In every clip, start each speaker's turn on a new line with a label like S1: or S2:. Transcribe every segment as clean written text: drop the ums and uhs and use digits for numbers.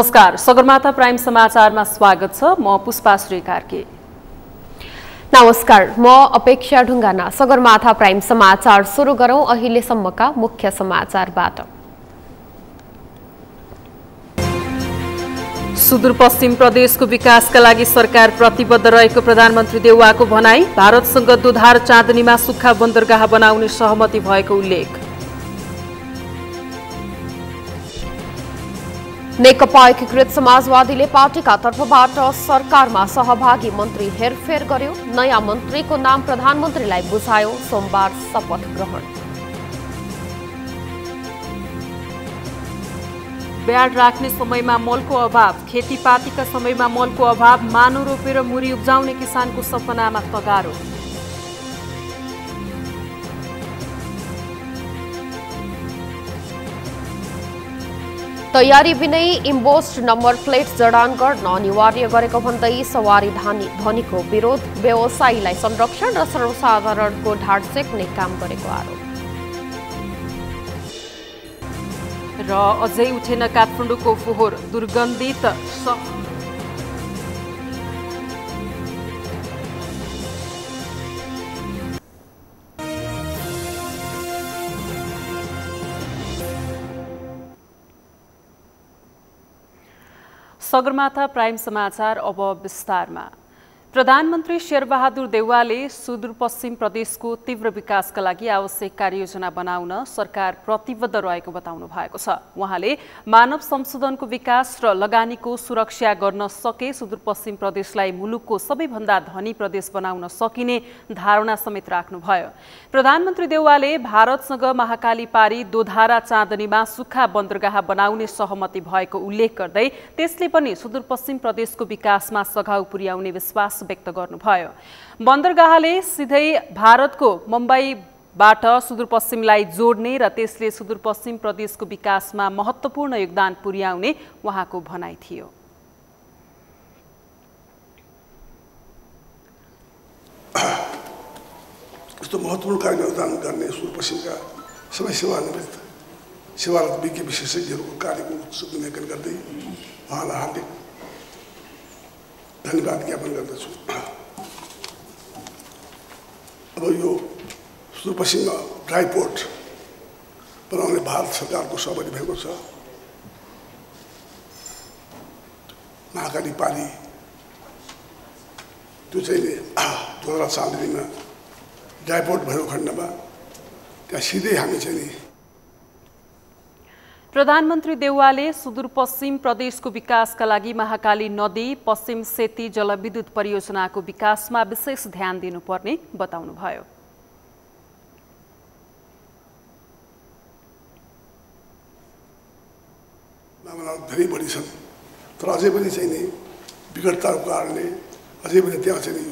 S1: नमस्कार, सगरमाथा प्राइम समाचारमा स्वागत छ। म पुष्पा श्री कार्की।
S2: नमस्कार, म अपेक्षा ढुङ्गाना। सगरमाथा प्राइम समाचार सुरु गरौं अहिलेसम्मका मुख्य समाचारबाट।
S1: सुदूरपश्चिम प्रदेशको विकासका लागि सरकार प्रतिबद्ध रहेको प्रधानमन्त्री देउवाको भनाई। भारतसँग दुधार चाँदनीमा सुक्खा बन्दरगाह बनाउने सहमति भएको उल्लेख।
S2: नेकपा एकीकृत समाजवादीले पार्टीका तर्फबाट सरकारमा सहभागी मन्त्री हेरफेर गर्यो। नयाँ मन्त्रीको नाम प्रधानमन्त्रीलाई बुझायो। सोमबार शपथ ग्रहण।
S1: ब्याड राख्ने समयमा मलको अभाव, खेतीपातीका समयमा मलको अभाव, मानो रोपेर मुरी उब्जाउने किसानको सपनामा तगारो।
S2: तयारी बिनै इम्बोस्ड नम्बर प्लेट जडान गर्न अनिवार्य गरेको भन्दै सवारी धनीको विरोध। व्यवसायीलाई संरक्षण र सर्वसाधारणको ढाड सेक्ने काम गरेको आरोप।
S1: र अझै उठेन काठमाडौँको फोहोर, दुर्गन्धित सगरमाथा प्राइम समाचार अब विस्तारमा। प्रधानमन्त्री शेरबहादुर देउवाले सुदूरपश्चिम प्रदेशको तीव्र विकासका लागि आवश्यक कार्ययोजना बनाउन सरकार प्रतिबद्ध रहेको बताउनु भएको छ। उहाँले मानव संशोधनको विकास र लगानीको सुरक्षा गर्न सके सुदूरपश्चिम प्रदेशलाई मुलुकको सबैभन्दा धनी प्रदेश बनाउन सकिने धारणा समेत राख्नुभयो। प्रधानमन्त्री देउवाले भारतसँग महाकाली पारी दोधारा चाँदनीमा सुक्खा बन्दरगाह बनाउने सहमति भएको उल्लेख गर्दै त्यसले पनि सुदूरपश्चिम प्रदेशको विकासमा सघाउ पुर्याउने विश्वास व्यक्त गर्नुभयो। बन्दरगाहले सिधै भारतको मुम्बईबाट सुदूरपश्चिमलाई जोड्ने र त्यसले सुदूरपश्चिम प्रदेशको विकासमा महत्त्वपूर्ण योगदान पुर्याउने उहाँको भनाइ थियो।
S3: यस्तो महत्त्वपूर्ण कार्यमा योगदान गर्ने सुदूरपश्चिमका सबै सेवानिवृत्त सेवारत विज्ञ विशेषज्ञहरूको कार्यको उत्सुक मूल्याङ्कन गर्दै उहाँलाई हार्दिक धन्यवाद ज्ञापन गर्दछु। अब यो सुदूरपश्चिममा ड्राई पोर्ट बनाउने भारत सरकारको सहमति भएको छ। महाकाली पारी त्यो चाहिँ दोहोरा चाँदनीमा ड्राई पोर्ट भएको खण्डमा त्यहाँ सिधै हामी चाहिँ नि
S1: प्रधानमन्त्री देउवाले सुदूरपश्चिम प्रदेशको विकासका लागि महाकाली नदी पश्चिम सेती जलविद्युत परियोजनाको विकासमा विशेष ध्यान दिनुपर्ने बताउनुभयो।
S3: मामला धेरै बढी छन्, तर अझै पनि चाहिँ नि विकटताको कारणले अझै पनि त्यहाँ चाहिँ नि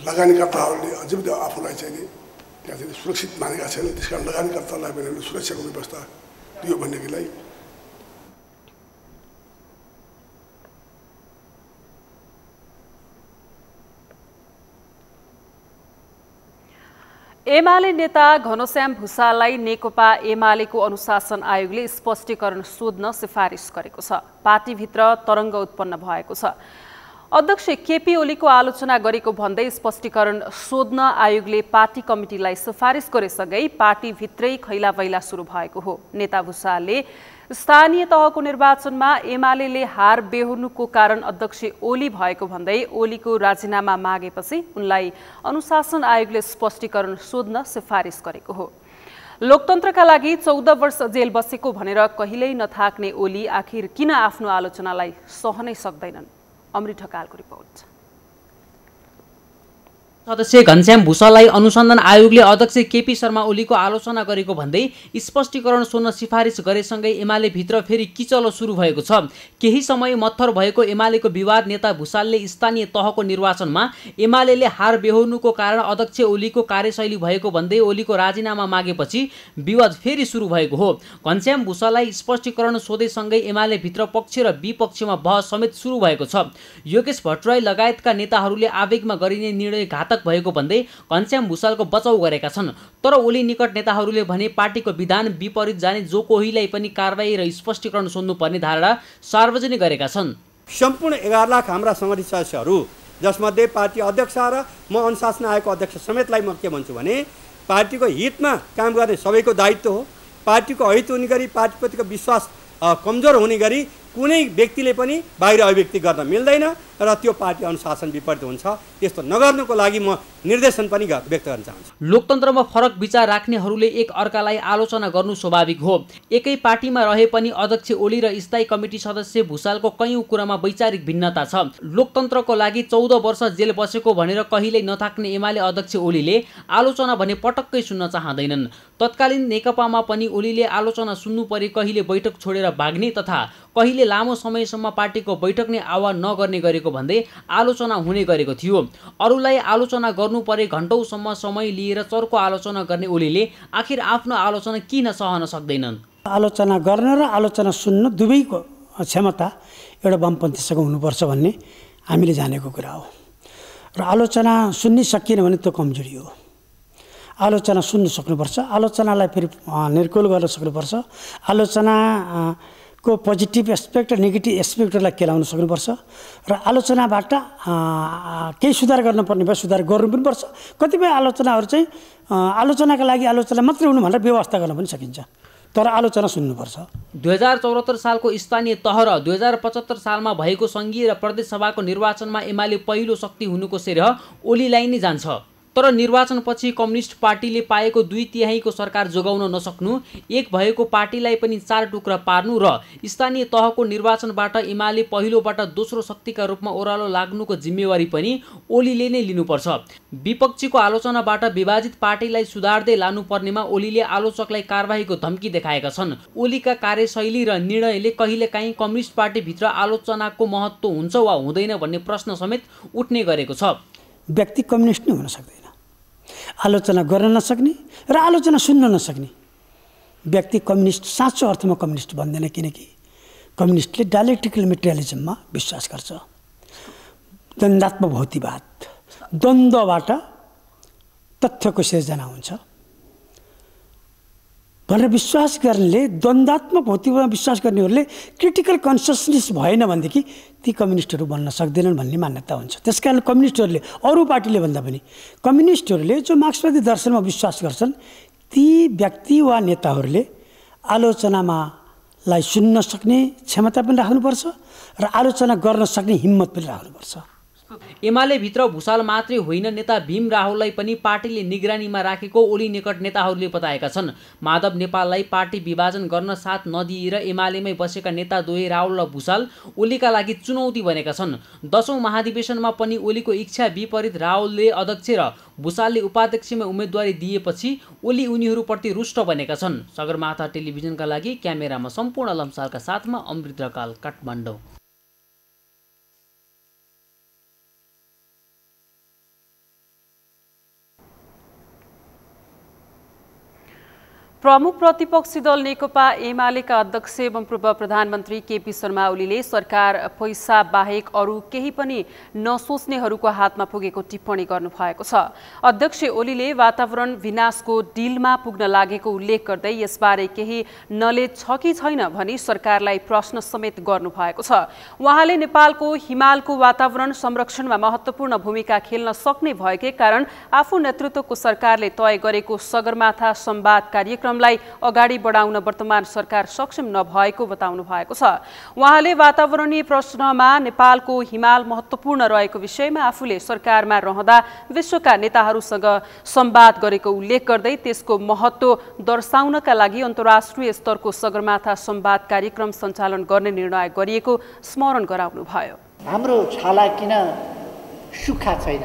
S3: लगानीकर्ताहरूले अझै पनि आफूलाई चाहिँ नि त्यहाँ चाहिँ सुरक्षित मानेका छैनन्। त्यस कारण लगानीकर्तालाई पनि हामीले सुरक्षाको व्यवस्था दियो भन्नेको लागि
S1: एमाले नेता घनश्याम भुसाललाई नेकपा एमालेको अनुशासन आयोगले स्पष्टीकरण सोध्न सिफारिस गरेको छ। पार्टीभित्र तरङ्ग उत्पन्न भएको छ। अध्यक्ष केपी ओलीको आलोचना गरेको भन्दै स्पष्टीकरण सोध्न आयोगले पार्टी कमिटीलाई सिफारिस गरेसँगै पार्टीभित्रै खैलाबैला सुरु भएको हो। नेता भुसालले स्थानीय तहको निर्वाचनमा एमालेले हार बेहोर्नुको कारण अध्यक्ष ओली भएको भन्दै ओलीको राजीनामा मागेपछि उनलाई अनुशासन आयोगले स्पष्टीकरण सोध्न सिफारिस गरेको हो। लोकतन्त्रका लागि 14 वर्ष जेल बसेको भनेर कहिल्यै नथाक्ने ओली आखिर किन आफ्नो आलोचनालाई सहनै सक्दैनन्? अमृत ढकालको रिपोर्ट।
S4: सदस्य घनश्याम भुसाललाई अनुसन्धान आयोगले अध्यक्ष केपी शर्मा ओलीको आलोचना गरेको भन्दै स्पष्टीकरण सोध्न सिफारिस गरेसँगै एमाले भित्र फेरि किचलो सुरु भएको छ। केही समय मत्थर भएको एमालेको विवाद नेता भुसालले स्थानीय तहको निर्वाचनमा एमालेले हार बेहोर्नुको कारण अध्यक्ष ओलीको कार्यशैली भएको भन्दै ओलीको राजीनामा मागेपछि विवाद फेरि सुरु भएको हो। घनश्याम भुसाललाई स्पष्टीकरण सोधेसँगै एमाले भित्र पक्ष र विपक्षमा बहस समेत सुरु भएको छ। योगेश भट्टराई लगायतका नेताहरूले आवेगमा गरिने निर्णय घातक घातक भएको भन्दै घनश्याम भुसालको बचाउ गरेका छन्। तर ओली निकट नेताहरूले भने पार्टीको विधान विपरीत जाने जो कोहीलाई पनि कारबाही र स्पष्टीकरण सोध्नुपर्ने धारणा सार्वजनिक गरेका छन्।
S5: सम्पूर्ण 11 लाख हाम्रा सङ्गठित सदस्यहरू, जसमध्ये पार्टी अध्यक्ष र म अनुशासन आयोगको अध्यक्ष समेतलाई म के भन्छु भने पार्टीको हितमा काम गर्ने सबैको दायित्व हो। पार्टीको हित हुने गरी, पार्टीप्रतिको विश्वास कमजोर हुने गरी कुनै व्यक्तिले पनि बाहिर अभिव्यक्ति गर्न मिल्दैन र त्यो पार्टी अनुशासन विपरीत हुन्छ। त्यस्तो नगर्नुको लागि म निर्देशन पनि व्यक्त गर्न चाहन्छु।
S4: लोकतन्त्रमा फरक विचार राख्नेहरूले एक अर्कालाई आलोचना गर्नु स्वाभाविक हो। एकै पार्टीमा रहे पनि अध्यक्ष ओली र स्थायी कमिटी सदस्य भुसालको कैयौं कुरामा वैचारिक भिन्नता छ। लोकतन्त्रको लागि 14 वर्ष जेल बसेको भनेर कहिल्यै नथाक्ने एमाले अध्यक्ष ओलीले आलोचना भने पटक्कै सुन्न चाहँदैनन्। तत्कालीन नेकपामा पनि ओलीले आलोचना सुन्नु परे कहिले बैठक छोडेर भाग्ने तथा कहिले लामो समयसम्म पार्टीको बैठक नै आह्वान नगर्ने गरेको भन्दै आलोचना हुने गरेको थियो। अरूलाई आलोचना गर्नु परे घण्टौँसम्म समय लिएर चर्को आलोचना गर्ने ओलीले आखिर आफ्नो आलोचना किन सहन सक्दैनन्?
S6: आलोचना गर्न र आलोचना सुन्न दुवैको क्षमता एउटा वामपन्थीसँग हुनुपर्छ भन्ने हामीले जानेको कुरा हो र आलोचना सुन्नै सकिएन भने त्यो कमजोरी हो। आलोचना सुन्न सक्नुपर्छ, आलोचनालाई फेरि निर्कुल गर्न सक्नुपर्छ, आलोचना को पोजिटिभ एस्पेक्ट र नेगेटिभ एस्पेक्टलाई केलाउन सक्नुपर्छ र आलोचनाबाट केही सुधार गर्नुपर्ने भए सुधार गर्नु पनि पर्छ। कतिपय आलोचनाहरू चाहिँ आलोचनाका लागि आलोचना मात्रै हुनु भनेर व्यवस्था गर्न पनि सकिन्छ, तर आलोचना सुन्नुपर्छ।
S4: 2074 सालको स्थानीय तह र 2075 सालमा भएको सङ्घीय र प्रदेश सभाको निर्वाचनमा एमाले पहिलो शक्ति हुनुको श्रेय ओलीलाई नै जान्छ। तर निर्वाचनपछि कम्युनिस्ट पार्टीले पाएको 2/3 सरकार जोगाउन नसक्नु, एक भएको पार्टीलाई पनि 4 टुक्रा पार्नु र स्थानीय तहको निर्वाचनबाट एमाले पहिलोबाट दोस्रो शक्तिका रूपमा ओह्रालो लाग्नुको जिम्मेवारी पनि ओलीले नै लिनुपर्छ। विपक्षीको आलोचनाबाट विभाजित पार्टीलाई सुधार्दै लानुपर्नेमा ओलीले आलोचकलाई कारबाहीको धम्की देखाएका छन्। ओलीका कार्यशैली र निर्णयले कहिलेकाहीँ कम्युनिस्ट पार्टीभित्र आलोचनाको महत्त्व हुन्छ वा हुँदैन भन्ने प्रश्न समेत उठ्ने गरेको छ।
S6: व्यक्ति कम्युनिस्ट नै हुन सक्दैन, आलोचना गर्न नसक्ने र आलोचना सुन्न नसक्ने व्यक्ति कम्युनिस्ट साँचो अर्थमा कम्युनिस्ट बन्दैन, किनकि कम्युनिस्टले डायलेक्टिकल मेटेरियलिजममा विश्वास गर्छ। द्वन्द्वात्मक भौतिकवाद, द्वन्द्वबाट तथ्यको सिर्जना हुन्छ भनेर विश्वास गर्नेले, द्वन्द्वात्मक भौतिकवादमा विश्वास गर्नेहरूले क्रिटिकल कन्सियसनेस भएन भनेदेखि ती कम्युनिस्टहरू बन्न सक्दैनन् भन्ने मान्यता हुन्छ। त्यसकारण कम्युनिस्टहरूले अरू पार्टीले भन्दा पनि कम्युनिस्टहरूले जो मार्क्सवादी दर्शनमा विश्वास गर्छन् ती व्यक्ति वा नेताहरूले आलोचनालाई सुन्न सक्ने क्षमता पनि राख्नुपर्छ र आलोचना गर्न सक्ने हिम्मत पनि राख्नुपर्छ।
S4: एमाले भित्र भुसाल मात्रै होइन, नेता भीम राहुललाई पनि पार्टीले निगरानीमा राखेको ओली निकट नेताहरूले बताएका छन्। माधव नेपाललाई पार्टी विभाजन गर्न साथ नदिएर एमालेमै बसेका नेता द्वय राहुल र भुसाल ओलीका लागि चुनौती बनेका छन्। 10औं महाधिवेशनमा पनि ओलीको इच्छा विपरीत राहुलले अध्यक्ष र भुसालले उपाध्यक्षमा उम्मेदवारी दिएपछि ओली उनीहरूप्रति रुष्ट बनेका छन्। सगरमाथा टेलिभिजनका लागि क्यामेरामा सम्पूर्ण लम्सालका साथमा अमृत ढकाल, काठमाडौँ।
S1: प्रमुख प्रतिपक्षी दल नेकपा एमालेका अध्यक्ष एवं पूर्व प्रधानमन्त्री केपी शर्मा ओलीले सरकार पैसा बाहेक अरू केही पनि नसोच्नेहरूको हातमा पुगेको टिप्पणी गर्नुभएको छ। अध्यक्ष ओलीले वातावरण विनाशको डिलमा पुग्न लागेको उल्लेख गर्दै यसबारे केही नलेज छ कि छैन भनी सरकारलाई प्रश्न समेत गर्नुभएको छ। उहाँले नेपालको हिमालको वातावरण संरक्षणमा महत्त्वपूर्ण भूमिका खेल्न सक्ने भएकै कारण आफू नेतृत्वको सरकारले तय गरेको सगरमाथा संवाद कार्यक्रम अगाडि बढाउन वर्तमान सरकार सक्षम नभएको बताउनु भएको छ। उहाँले वातावरणीय प्रश्नमा नेपालको हिमाल महत्त्वपूर्ण रहेको विषयमा आफूले सरकारमा रहँदा विश्वका नेताहरूसँग संवाद गरेको उल्लेख गर्दै त्यसको महत्त्व दर्शाउनका लागि अन्तर्राष्ट्रिय स्तरको सगरमाथा संवाद कार्यक्रम सञ्चालन गर्ने निर्णय गरिएको स्मरण गराउनुभयो।
S7: हाम्रो छाला किन सुक्खा छैन?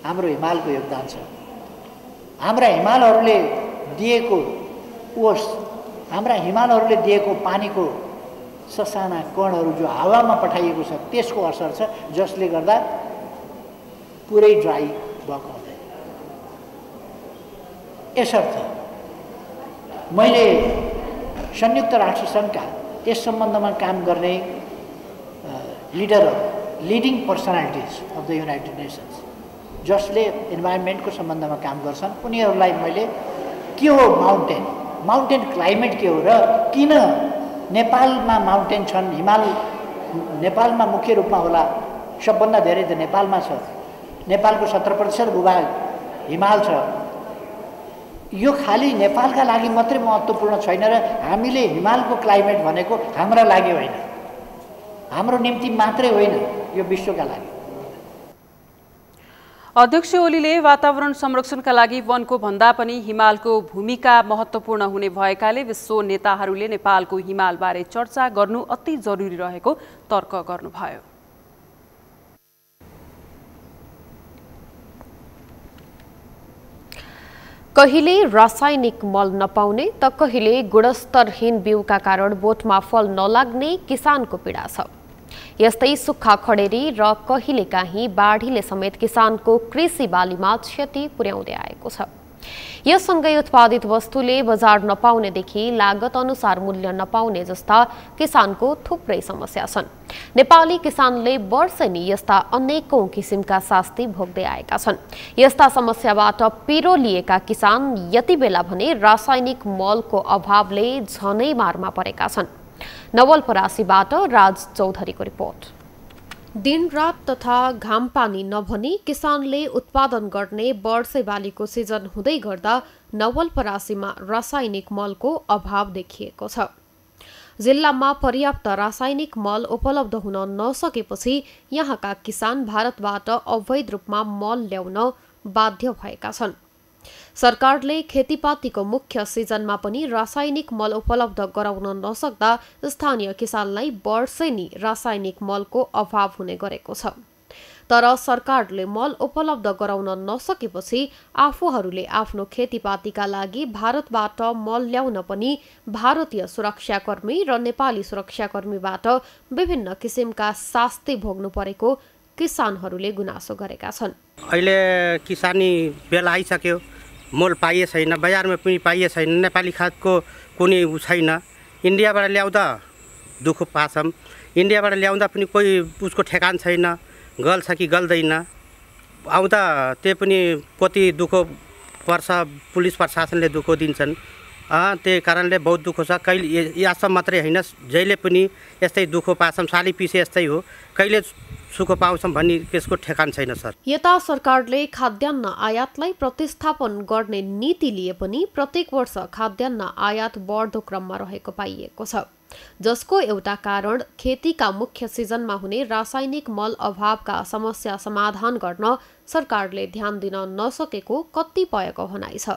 S7: हाम्रो हिमालको योगदान छ। हाम्रा हिमालहरूले दिएको ओस, हाम्रा हिमालहरूले दिएको पानीको ससाना कणहरू जो हावामा पठाइएको छ त्यसको असर छ, जसले गर्दा पुरै ड्राई भएको हुँदैन। यसर्थ मैले संयुक्त राष्ट्रसङ्घका यस सम्बन्धमा काम गर्ने लिडरहरू leading personalities of the United Nations जसले इन्भाइरोमेन्टको सम्बन्धमा काम गर्छन् उनीहरूलाई मैले के हो माउन्टेन क्लाइमेट के हो र किन नेपालमा माउन्टेन छन्, हिमाल नेपालमा मुख्य रूपमा होला, सबभन्दा धेरै त नेपालमा छ, नेपालको 70% भूभाग हिमाल छ। यो खालि नेपालका लागि मात्रै महत्त्वपूर्ण छैन र हामीले हिमालको क्लाइमेट भनेको हाम्रा लागि होइन, हाम्रो निम्ति मात्रै होइन, यो विश्वका लागि।
S1: अध्यक्ष ओलीले वातावरण संरक्षणका लागि वनको भन्दा पनि हिमालको भूमिका महत्त्वपूर्ण हुने भएकाले विश्व नेताहरूले नेपालको हिमालबारे चर्चा गर्नु अति जरुरी रहेको तर्क गर्नुभयो।
S2: कहिले रासायनिक मल नपाउने त कहिले गुणस्तरहीन बिउका कारण बोटमा फल नलाग्ने किसानको पीडा छ। यस्तै सुक्खा खडेरी र कहिलेकाहीँ बाढीले समेत किसानको कृषि बालीमा क्षति पुर्याउँदै आएको छ। यससँगै उत्पादित वस्तुले बजार नपाउनेदेखि लागत अनुसार मूल्य नपाउने जस्ता किसानको थुप्रै समस्या छन्। नेपाली किसानले वर्षेनी यस्ता अनेकौं किसिमका शास्ति भोग्दै आएका छन्। यस्ता समस्याबाट पिरो लिएका किसान यति बेला भने रासायनिक मलको अभावले झनै मारमा परेका छन्। नवलपरासीबाट राज चौधरीको रिपोर्ट। दिनरात तथा घामपानी नभनी किसानले उत्पादन गर्ने वर्षे बालीको सिजन हुँदै गर्दा नवलपरासीमा रासायनिक मलको अभाव देखिएको छ। जिल्लामा पर्याप्त रासायनिक मल उपलब्ध हुन नसकेपछि यहाँका किसान भारतबाट अवैध रूपमा मल ल्याउन बाध्य भएका छन्। सरकारले खेतीपातीको मुख्य सिजनमा पनि रासायनिक मल उपलब्ध गराउन नसक्दा स्थानीय किसानलाई वर्षेनी रासायनिक मलको अभाव हुने गरेको छ। तर सरकारले मल उपलब्ध गराउन नसकेपछि आफूहरूले आफ्नो खेतीपातीका लागि भारतबाट मल ल्याउन पनि भारतीय सुरक्षाकर्मी र नेपाली सुरक्षाकर्मीबाट विभिन्न किसिमका शास्ति भोग्नु परेको किसानहरूले गुनासो गरेका छन्।
S8: अहिले किसानी बेला आइसक्यो, मोल पाइए छैन, बजारमा पनि पाइए छैन, नेपाली खादको कुनै छैन। इन्डियाबाट ल्याउँदा दुःख पाछौँ, इन्डियाबाट ल्याउँदा पनि कोही उसको ठेकान छैन, गल्छ कि गल्दैन, आउँदा त्यही पनि कति दुःख पर्छ, पुलिस प्रशासनले दुःख दिन्छन्। त्यही कारणले बहुत दुःख छ। कहिले यहाँसम्म मात्रै होइन, जहिले पनि यस्तै दुःख पाछौँ, साली पछि यस्तै हो, कहिले सुख पाउँछौँ भन्ने त्यसको ठेकान छैन सर।
S2: यता सरकारले खाद्यान्न आयातलाई प्रतिस्थापन गर्ने नीति लिए पनि प्रत्येक वर्ष खाद्यान्न आयात बढ्दो क्रममा रहेको पाइएको छ, जसको एउटा कारण खेतीका मुख्य सिजनमा हुने रासायनिक मल अभावका समस्या समाधान गर्न सरकारले ध्यान दिन नसकेको कतिपयको भनाइ छ।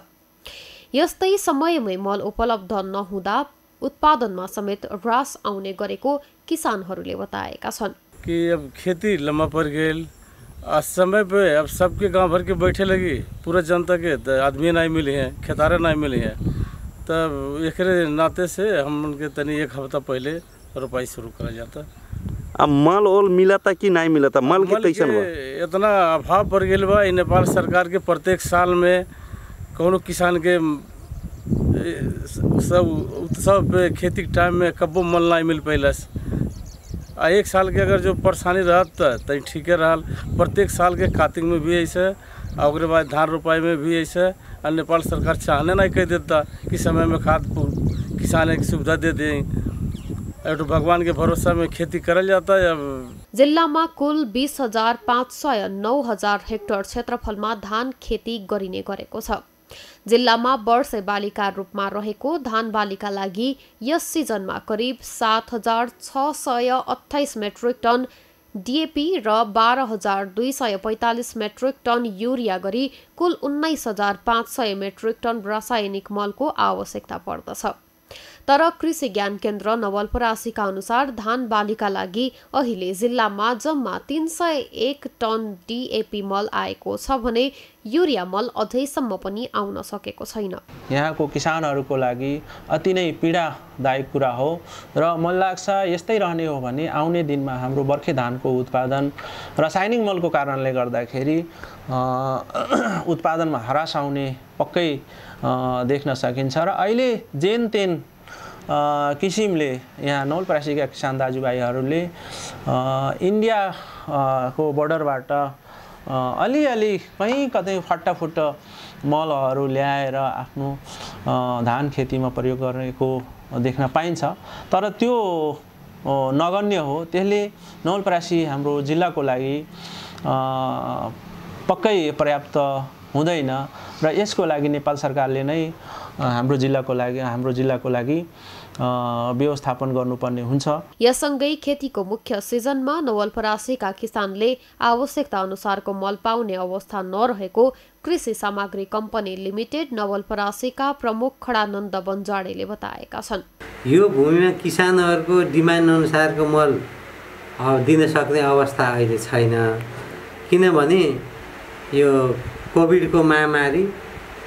S2: यस्तै समयमै मल उपलब्ध नहुँदा उत्पादनमा समेत ह्रास आउने गरेको किसानहरूले बताएका छन्
S9: कि अब खेती लम्बा पड़ गई, समय पे अब सबके गांव भर के बैठे लगी, पूरा जनता के आदमी नहीं मिले हैं, खेतारे नहीं मिले हैं, तब एक नाते से हम उनके तनी एक हफ्ता पहले रोपाई शुरू करा जाता।
S10: अब मल ओल मिला था कि नहीं मिला था? मल के कैसन बा?
S9: इतना अभाव पड़ गया बा। नेपाल सरकार के प्रत्येक साल में कौनो किसान के सब पे खेती के टाइम में कब्बो मल नहीं मिल पैलस। एक साल के अगर जो परेशानी रहत तो ठीक रहा, प्रत्येक साल के कार्तिक में भी ऐसे, और बाद धान रोपाई में भी ऐसे। और नेपाल सरकार चाहने नहीं कह देता कि समय में खाद किसान की सुविधा दे दें, तो भगवान के भरोसा में खेती करल जाता है।
S2: जिल्लामा कुल 20,500 9,000 हेक्टर क्षेत्रफलमा धान खेती गरिने गरेको छ। जिल्लामा वर्षे बालीका रूपमा रहेको धान बालीका लागि यस सिजनमा करिब 7,628 मेट्रिक टन डीएपी र 12,245 मेट्रिक टन युरिया गरी कुल 19,500 मेट्रिक टन रासायनिक मलको आवश्यकता पर्दछ। तर कृषि ज्ञान केन्द्र नवलपरासीका अनुसार धान बालीका लागि अहिले जिल्लामा जम्मा 301 टन डीएपी मल आएको छ भने युरिया मल अझैसम्म पनि आउन सकेको छैन।
S11: यहाँको किसानहरूको लागि अति नै पीडादायक कुरा हो र मन लाग्छ यस्तै रहने हो भने आउने दिनमा हाम्रो बर्खे धानको उत्पादन रासायनिक मलको कारणले गर्दाखेरि उत्पादनमा ह्रास आउने पक्कै देख्न सकिन्छ। र अहिले जेन तेन किसिमले यहाँ नवलपरासीका किसान दाजुभाइहरूले इन्डिया को बोर्डरबाट अलिअलि कहीँ कतै फट्टाफुट्ट मलहरू ल्याएर आफ्नो धान खेतीमा प्रयोग गरेको देख्न पाइन्छ। तर त्यो नगण्य हो। त्यसले नवलपरासी हाम्रो जिल्लाको लागि पक्कै पर्याप्त हुँदैन र यसको लागि नेपाल सरकारले नै हाम्रो जिल्लाको लागि व्यवस्थापन गर्नुपर्ने हुन्छ।
S2: यससँगै खेतीको मुख्य सिजनमा नवलपरासीका किसानले आवश्यकता अनुसारको मल पाउने अवस्था नरहेको कृषि सामग्री कम्पनी लिमिटेड नवलपरासीका प्रमुख खडानन्द बन्जाडेले बताएका छन्।
S12: यो भूमिमा किसानहरूको डिमान्ड अनुसारको मल दिन सक्ने अवस्था अहिले छैन, किनभने यो कोभिडको महामारी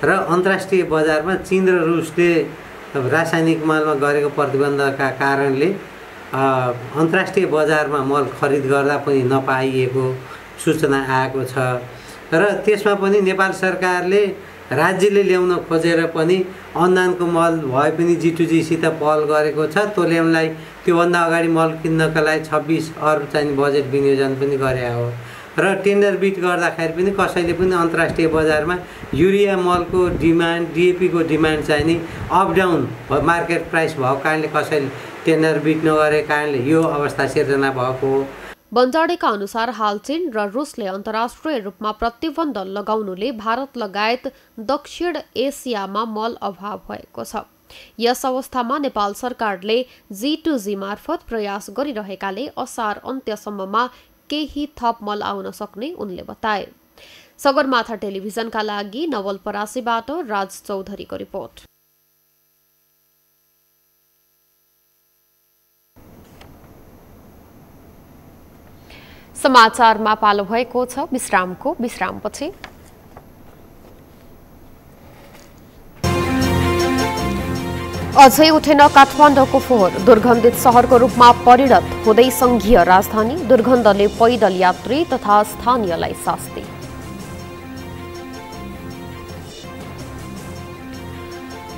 S12: र अन्तर्राष्ट्रिय बजारमा चीन र रुसले रासायनिक मलमा गरेको प्रतिबन्धका कारणले अन्तर्राष्ट्रिय बजारमा मल खरिद गर्दा पनि नपाइएको सूचना आएको छ र त्यसमा पनि नेपाल सरकारले राज्यले ल्याउन खोजेर पनि अनुदानको मल भए पनि G2G सित पहल गरेको छ। तोल्यामलाई त्योभन्दा अगाडि मल किन्नका लागि 26 अर्ब चाहिँ बजेट विनियोजन पनि गरे हो र टेन्डर बिट गर्दाखेरि पनि कसैले पनि अन्तर्राष्ट्रिय बजारमा युरिया मलको डिमान्ड DAP को डिमान्ड चाहिँ नि अप डाउन मार्केट प्राइस भएको कारणले कसैले टेन्डर बिट नगरेको कारणले यो अवस्था सिर्जना भएको हो।
S2: बन्जाडेका अनुसार हाल चीन र रुसले अन्तर्राष्ट्रिय रूपमा प्रतिबन्ध लगाउनुले भारत लगायत दक्षिण एसियामा मल अभाव भएको छ। यस अवस्थामा नेपाल सरकारले G2G मार्फत प्रयास गरिरहेकाले असार अन्त्यसम्ममा केही थप मल आउन सक्ने उनले बताए। सगरमाथा टेलिभिजनका लागि नवलपरासीबाट राज चौधरीको रिपोर्ट। समाचारमा पालो भएको छ विश्रामपछि। अझै उठेन काठमाडौँको फोहोर, दुर्गन्धित शहरको रूपमा परिणत हुँदै संघीय राजधानी, दुर्गन्धले पैदल यात्री तथा स्थानीयलाई शास्ति।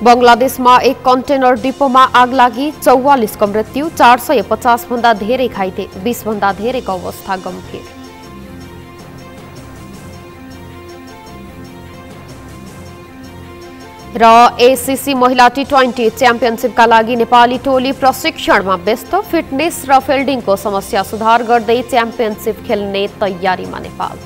S2: बंगलादेशमा एक कन्टेनर डिपोमा आग लागि 44 को मृत्यु, 450 भन्दा धेरै घाइते, 20 भन्दा धेरैको अवस्था गम्भीर। र एसीसी महिला T20 च्याम्पियनशिपका लागि नेपाली टोली प्रशिक्षणमा व्यस्त, फिटनेस र फिल्डिङको समस्या सुधार गर्दै च्याम्पियनशिप खेल्ने तयारीमा नेपाल।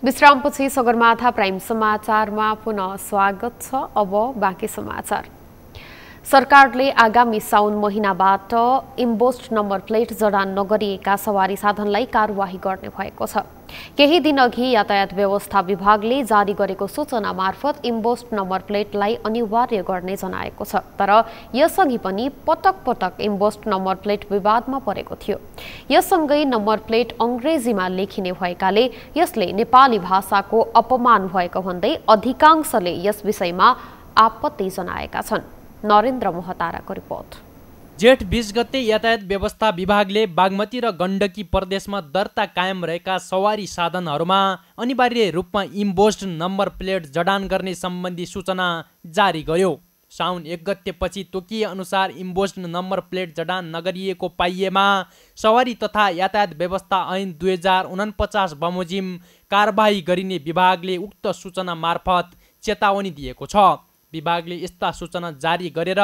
S2: विश्रामपछि सगरमाथा प्राइम समाचारमा पुनः स्वागत छ। अब बाँकी समाचार। सरकारले आगामी साउन महिनाबाट इम्बोस्ड नम्बर प्लेट जडान नगरिएका सवारी साधनलाई कारवाही गर्ने भएको छ। केही दिन अघि यातायात व्यवस्था विभागले जारी गरेको सूचना मार्फत इम्बोस्ड नम्बर प्लेटलाई अनिवार्य गर्ने जनाएको छ। तर यसअघि पनि पटक पटक इम्बोस्ड नम्बर प्लेट विवादमा परेको थियो। यससँगै नम्बर प्लेट अंग्रेजीमा लेखिने भएकाले यसले नेपाली भाषाको अपमान भएको भन्दै अधिकांशले यस विषयमा आपत्ति जनाएका छन्। नरेन्द्र मोहताराको रिपोर्ट।
S4: जेठ 20 गते यातायात व्यवस्था विभागले बागमती र गण्डकी प्रदेशमा दर्ता कायम रहेका सवारी साधनहरूमा अनिवार्य रूपमा इम्बोस्ड नम्बर प्लेट जडान गर्ने सम्बन्धी सूचना जारी गर्यो। साउन 1 गतेपछि तोकिए अनुसार इम्बोस्ड नम्बर प्लेट जडान नगरिएको पाइएमा सवारी तथा यातायात व्यवस्था ऐन 2049 बमोजिम कारबाही गरिने विभागले उक्त सूचना मार्फत चेतावनी दिएको छ। विभागले यस्ता सूचना जारी गरेर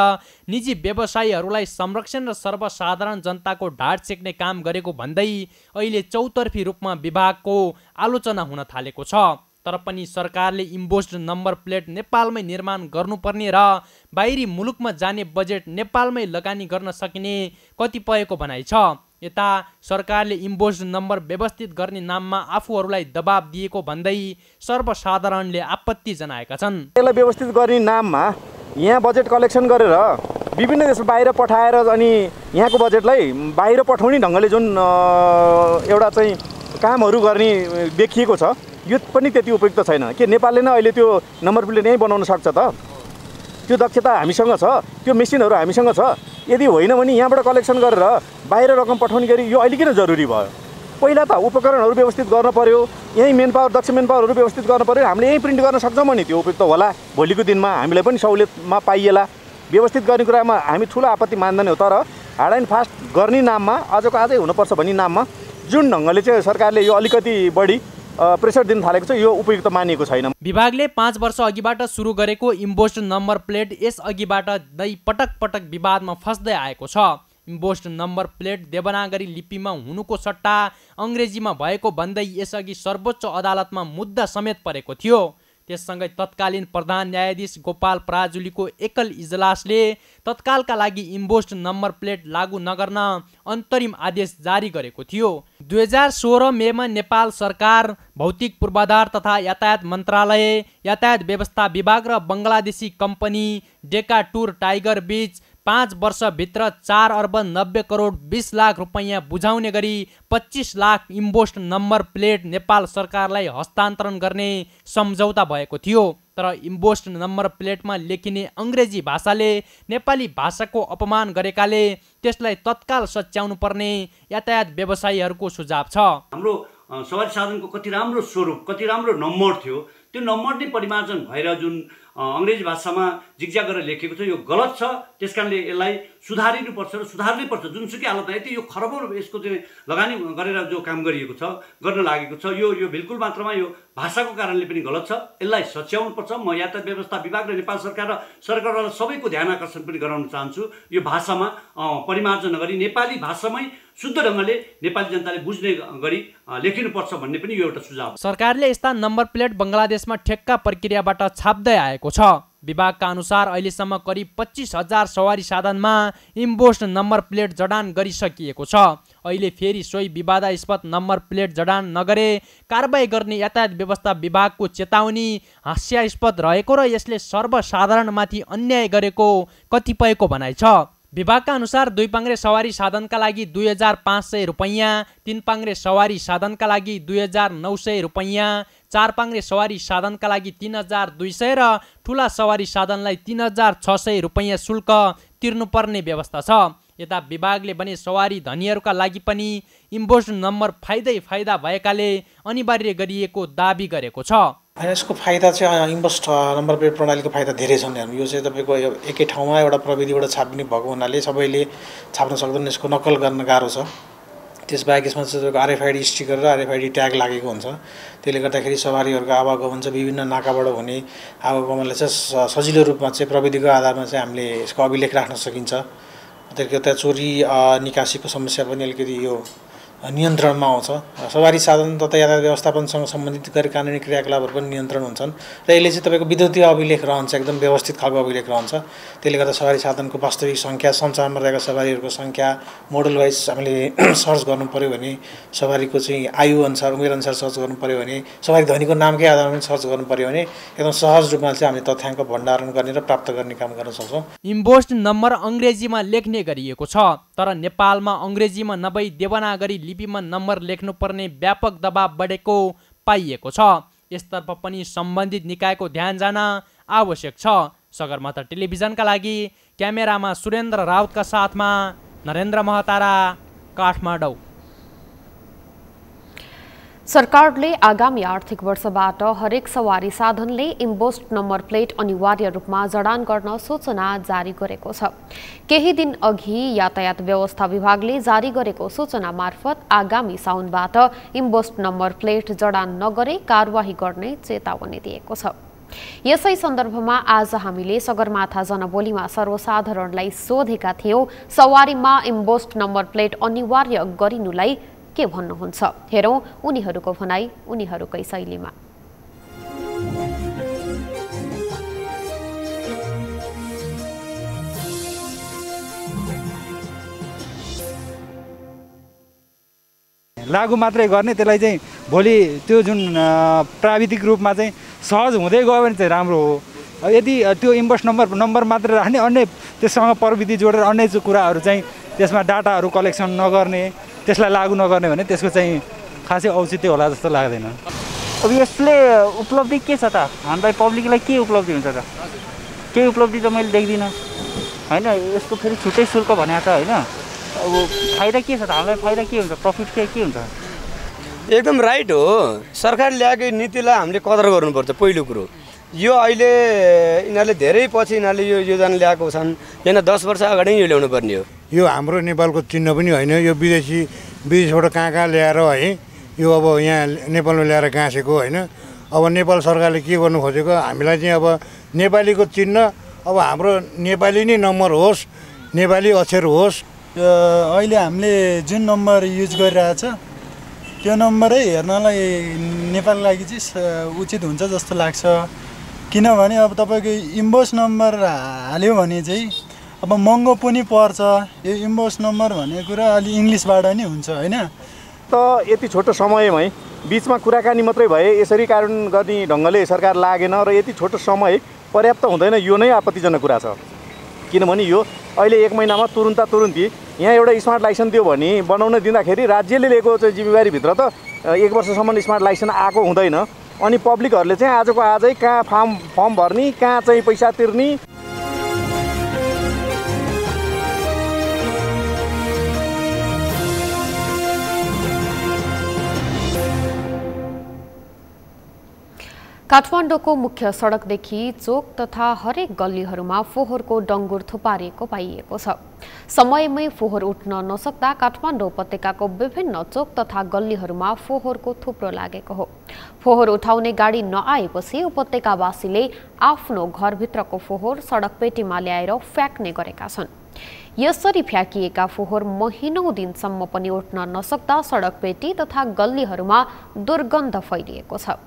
S4: निजी व्यवसायीहरूलाई संरक्षण र सर्वसाधारण जनताको ढाड सेक्ने काम गरेको भन्दै अहिले चौतर्फी रूपमा विभागको आलोचना हुन थालेको छ। तर पनि सरकारले इम्बोस्ड नम्बर प्लेट नेपालमै निर्माण गर्नुपर्ने र बाहिरी मुलुकमा जाने बजेट नेपालमै लगानी गर्न सकिने कतिपयको भनाइ छ। यता सरकारले इम्बोस्ड नम्बर व्यवस्थित गर्ने नाममा आफूहरूलाई दबाब दिएको भन्दै सर्वसाधारणले आपत्ति जनाएका छन्।
S10: यसलाई व्यवस्थित गर्ने नाममा यहाँ बजेट कलेक्सन गरेर विभिन्न देश बाहिर पठाएर अनि यहाँको बजेटलाई बाहिर पठाउने ढङ्गले जुन एउटा चाहिँ कामहरू गर्ने देखिएको छ, यो पनि त्यति उपयुक्त छैन। के नेपालले नै अहिले त्यो नम्बर प्लेट यहीँ बनाउन सक्छ त? त्यो दक्षता हामीसँग छ, त्यो मेसिनहरू हामीसँग छ। यदि होइन भने यहाँबाट कलेक्सन गरेर बाहिर रकम पठाउने गरी यो अहिले किन जरुरी भयो? पहिला त उपकरणहरू व्यवस्थित गर्न पर्यो, यहीँ मेन पावर दक्ष मेन पावरहरू व्यवस्थित गर्न पर्यो। हामीले यहीँ प्रिन्ट गर्न सक्छौँ भने त्यो उपयुक्त होला, भोलिको दिनमा हामीलाई पनि सहुलियतमा पाइएला। व्यवस्थित गर्ने कुरामा हामी ठुलो आपत्ति मान्दैनौँ, तर हार्ड एन्ड फास्ट गर्ने नाममा आजको आजै हुनुपर्छ भन्ने नाममा जुन ढङ्गले चाहिँ सरकारले यो अलिकति बढी प्रेसर दिन थालेको छ, यो उपयुक्त मानिएको छैन।
S4: विभागले 5 वर्ष अघिबाट सुरु गरेको इम्पोज्ड नम्बर प्लेट यस अघिबाट नै पटक पटक विवादमा फस्दै आएको छ। इम्पोज्ड नम्बर प्लेट देवनागरी लिपिमा हुनुको सट्टा अङ्ग्रेजीमा भएको भन्दै यसअघि सर्वोच्च अदालतमा मुद्दा समेत परेको थियो। त्यससँगै तत्कालीन प्रधान न्यायाधीश गोपाल पराजुलीको एकल इजलासले तत्कालका लागि इम्पोज्ड नम्बर प्लेट लागू नगर्न अन्तरिम आदेश जारी गरेको थियो। 2016 मेमा नेपाल सरकार, भौतिक पूर्वाधार तथा यातायात मन्त्रालय, यातायात व्यवस्था विभाग र बङ्गलादेशी कम्पनी डेका टुर टाइगर बीच 5 वर्षभित्र 4 अर्ब 90 करोड 20 लाख रुपैयाँ बुझाउने गरी 25 lakh imposed number plate Nepal सरकारलाई हस्तान्तरण गर्ने सम्झौता भएको थियो। तर इम्पोज्ड नम्बर प्लेटमा लेखिने अङ्ग्रेजी भाषाले नेपाली भाषाको अपमान गरेकाले त्यसलाई तत्काल सच्याउनु पर्ने यातायात व्यवसायीहरूको सुझाव छ।
S13: हाम्रो सवारी साधनको कति राम्रो स्वरूप, कति राम्रो नम्बर थियो, त्यो नम्बर नै परिमार्जन भएर जुन अङ्ग्रेजी भाषामा जिगज्याग गरेर लेखेको छ यो गलत छ। त्यसकारणले यसलाई सुधारिनुपर्छ र सुधार्नै पर्छ। जुनसुकै हालतमा यति यो खरबौँ यसको चाहिँ लगानी गरेर जो काम गरिएको छ, गर्न लागेको छ, यो बिल्कुल मात्रामा यो भाषाको कारणले पनि गलत छ। यसलाई सच्याउनुपर्छ। म यातायात व्यवस्था विभाग र नेपाल सरकार र सरकारवाला सबैको ध्यान आकर्षण पनि गराउन चाहन्छु। यो भाषामा परिमार्जन नगरी नेपाली भाषामै शुद्ध ढङ्गले नेपाली जनताले बुझ्ने गरी लेखिनुपर्छ भन्ने पनि यो एउटा सुझाव।
S4: सरकारले यस्ता नम्बर प्लेट बङ्गलादेशमा ठेक्का प्रक्रियाबाट छाप्दै आएको छ। विभागका अनुसार अहिलेसम्म करिब 25,000 सवारी साधनमा इम्पोज्ड नम्बर प्लेट जडान गरिसकिएको छ। अहिले फेरि सोही विवादास्पद नम्बर प्लेट जडान नगरे कारबाही गर्ने यातायात व्यवस्था विभागको चेतावनी हास्यास्पद रहेको र यसले सर्वसाधारणमाथि अन्याय गरेको कतिपयको भनाइ छ। विभागका अनुसार 2 पाङ्ग्रे सवारी साधनका लागि 2,500 रुपैयाँ, 3 पाङ्ग्रे सवारी साधनका लागि 2,900 रुपैयाँ, 4 पाङ्ग्रे सवारी साधनका लागि 3,200 र ठुला सवारी साधनलाई 3,600 रुपैयाँ शुल्क तिर्नुपर्ने व्यवस्था छ। यता विभागले भने सवारी धनीहरूका लागि पनि इम्पोज्ड नम्बर फाइदा भएकाले अनिवार्य गरिएको दाबी गरेको छ।
S14: यसको फाइदा चाहिँ इम्पोज्ड नम्बर प्लेट प्रणालीको फाइदा धेरै छन्। यो चाहिँ तपाईँको एकै ठाउँमा एउटा प्रविधिबाट छापिने भएको हुनाले सबैले छाप्न सक्दैन, यसको नक्कल गर्न गाह्रो छ। त्यसबाहेक यसमा चाहिँ तपाईँको RFID स्टिकर र RFID ट्याग लागेको हुन्छ। त्यसले गर्दाखेरि सवारीहरूको आवागमन चाहिँ विभिन्न नाकाबाट हुने आवागमनलाई चाहिँ सजिलो रूपमा चाहिँ प्रविधिको आधारमा चाहिँ हामीले यसको अभिलेख राख्न सकिन्छ। त्यता चोरी निकासीको समस्या पनि अलिकति यो नियन्त्रणमा आउँछ। सवारी साधन तथा यातायात व्यवस्थापनसँग सम्बन्धित गरी कानुनी क्रियाकलापहरू पनि नियन्त्रण हुन्छन् र यसले चाहिँ तपाईँको विद्युतीय अभिलेख रहन्छ, एकदम व्यवस्थित खालको अभिलेख रहन्छ। त्यसले गर्दा सवारी साधनको वास्तविक सङ्ख्या, सञ्चारमा रहेका सवारीहरूको सङ्ख्या मोडल वाइज हामीले सर्च गर्नु पऱ्यो भने, सवारीको चाहिँ आयुअनुसार उमेरअनुसार सर्च गर्नु पऱ्यो भने, सवारी धनीको नामकै आधारमा सर्च गर्नु पऱ्यो भने एकदम सहज रूपमा चाहिँ हामीले तथ्याङ्क भण्डारण गर्ने र प्राप्त गर्ने काम गर्न सक्छौँ।
S4: इम्पोज्ड नम्बर अङ्ग्रेजीमा लेख्ने गरिएको छ, तर नेपालमा अङ्ग्रेजीमा नभई देवनागरी लिपिमा नम्बर लेख्नुपर्ने व्यापक दबाव बढेको पाइएको छ। यसतर्फ पनि सम्बन्धित निकायको ध्यान जान आवश्यक छ। सगरमाथा टेलिभिजनका लागि क्यामेरामा सुरेन्द्र राउतका साथमा नरेन्द्र महतारा, काठमाडौँ।
S2: सरकारले आगामी आर्थिक वर्षबाट हरेक सवारी साधनले इम्पोज्ड नम्बर प्लेट अनिवार्य रूपमा जडान गर्न सूचना जारी गरेको छ। केही दिन अघि यातायात व्यवस्था विभागले जारी गरेको सूचना मार्फत आगामी साउनबाट इम्पोज्ड नम्बर प्लेट जडान नगरे कारवाही गर्ने चेतावनी दिएको छ। यसै सन्दर्भमा आज हामीले सगरमाथा जनबोलीमा सर्वसाधारणलाई सोधेका थियौं, सवारीमा इम्पोज्ड नम्बर प्लेट अनिवार्य गरिनुलाई के भन्नुहुन्छ? हेरौं उनीहरूको भनाई उनीहरूकै शैलीमा।
S15: लागू मात्रै गर्ने, त्यसलाई चाहिँ भोलि त्यो जुन प्राविधिक रूपमा चाहिँ सहज हुँदै गयो भने चाहिँ राम्रो हो। यदि त्यो इम्पोज्ड नम्बर मात्र राख्ने, अन्य त्यससँग प्रविधि जोडेर अन्य कुराहरू चाहिँ त्यसमा डाटाहरू कलेक्सन नगर्ने, त्यसलाई लागू नगर्ने भने त्यसको चाहिँ खासै औचित्य होला जस्तो लाग्दैन।
S16: अब यसले उपलब्धि के छ त? हामीलाई पब्लिकलाई के उपलब्धि हुन्छ त? केही उपलब्धि त मैले देख्दिनँ होइन। यसको फेरि छुट्टै शुल्क भनेको छ होइन। अब फाइदा के छ त? हामीलाई फाइदा के हुन्छ? प्रफिट के हुन्छ?
S17: एकदम राइट हो। सरकार ल्याएको नीतिलाई हामीले कदर गर्नुपर्छ पहिलो कुरो। यो अहिले यिनीहरूले धेरै पछि यिनीहरूले यो योजना ल्याएको छन्, यहाँ 10 वर्ष अगाडि यो ल्याउनु पर्ने हो।
S18: यो हाम्रो नेपालको चिन्ह पनि होइन, यो विदेशबाट कहाँ ल्याएर है यो अब यहाँ नेपालमा ल्याएर गाँसेको होइन। अब नेपाल सरकारले के गर्नु खोजेको, हामीलाई चाहिँ अब नेपालीको चिन्ह, अब हाम्रो नेपाली नै नम्बर होस्, नेपाली अक्षर होस्।
S19: अहिले हामीले जुन नम्बर युज गरिरहेछ त्यो नम्बरै हेर्नलाई नेपालको लागि चाहिँ उचित हुन्छ जस्तो लाग्छ। किनभने अब तपाईँको इम्बोस नम्बर हाल्यो भने चाहिँ अब महँगो पनि पर्छ। यो इम्बोस नम्बर भन्ने कुरा अलि इङ्ग्लिसबाट नै हुन्छ होइन।
S10: त यति छोटो समयमै बिचमा कुराकानी मात्रै भए, यसरी कार्यान्वयन गर्ने ढङ्गले सरकार लागेन र यति छोटो समय पर्याप्त हुँदैन, यो नै आपत्तिजनक कुरा छ। किनभने यो अहिले 1 महिनामा तुरुन्ती यहाँ एउटा स्मार्ट लाइसेन्स दियो भने बनाउन दिँदाखेरि राज्यले लिएको चाहिँ जिम्मेवारीभित्र त 1 वर्षसम्म स्मार्ट लाइसेन्स आएको हुँदैन। अनि पब्लिकहरूले चाहिँ आजको आजै कहाँ फर्म भर्ने, कहाँ चाहिँ पैसा तिर्ने।
S2: काठमाडौँको मुख्य सडकदेखि चोक तथा हरेक गल्लीहरूमा फोहोरको डङ्गुर थुपारिएको पाइएको छ। समयमै फोहोर उठ्न नसक्दा काठमाडौँ उपत्यकाको विभिन्न चोक तथा गल्लीहरूमा फोहोरको थुप्रो लागेको हो। फोहोर उठाउने गाडी नआएपछि उपत्यकावासीले आफ्नो घरभित्रको फोहोर सडक पेटीमा ल्याएर फ्याँक्ने गरेका छन्। यसरी फ्याँकिएका फोहोर महिनौं दिनसम्म पनि उठ्न नसक्दा सडक पेटी तथा गल्लीहरूमा दुर्गन्ध फैलिएको छ।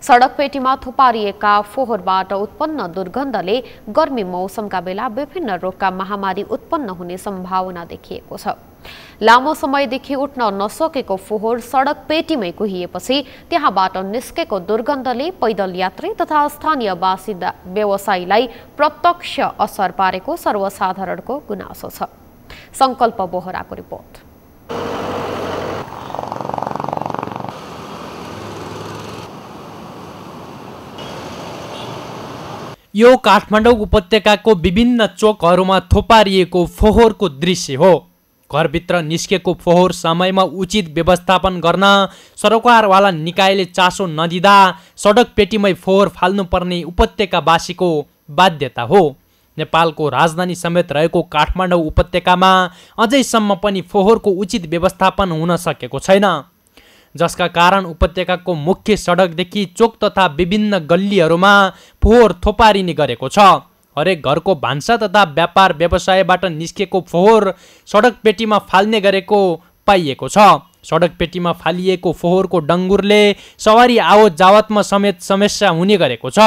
S2: सडक पेटीमा थुपारिएका फोहोरबाट उत्पन्न दुर्गन्धले गर्मी मौसमका बेला विभिन्न रोगका महामारी उत्पन्न हुने सम्भावना देखिएको छ। लामो समयदेखि उठ्न नसकेको फोहोर सडक पेटीमै कुहिएपछि त्यहाँबाट निस्केको दुर्गन्धले पैदल यात्री तथा स्थानीय बासिन्दा व्यवसायीलाई प्रत्यक्ष असर पारेको सर्वसाधारणको गुनासो छ। संकल्प बोहराको रिपोर्ट।
S4: यो काठमाडौँ उपत्यकाको विभिन्न चोकहरूमा थोपारिएको फोहोरको दृश्य हो। घरभित्र निस्केको फोहोर समयमा उचित व्यवस्थापन गर्न सरकारवाला निकायले चासो नदिँदा सडक पेटीमै फोहोर फाल्नुपर्ने उपत्यकावासीको बाध्यता हो। नेपालको राजधानी समेत रहेको काठमाडौँ उपत्यकामा अझैसम्म पनि फोहोरको उचित व्यवस्थापन हुन सकेको छैन, जसका कारण उपत्यकाको मुख्य सडकदेखि चोक तथा विभिन्न गल्लीहरूमा फोहोर थोपारिने गरेको छ। हरेक घरको भान्सा तथा व्यापार व्यवसायबाट निस्केको फोहोर सडक पेटीमा फाल्ने गरेको पाइएको छ। सडक पेटीमा फालिएको फोहोरको डङ्गुरले सवारी आवत जावतमा समेत समस्या हुने गरेको छ।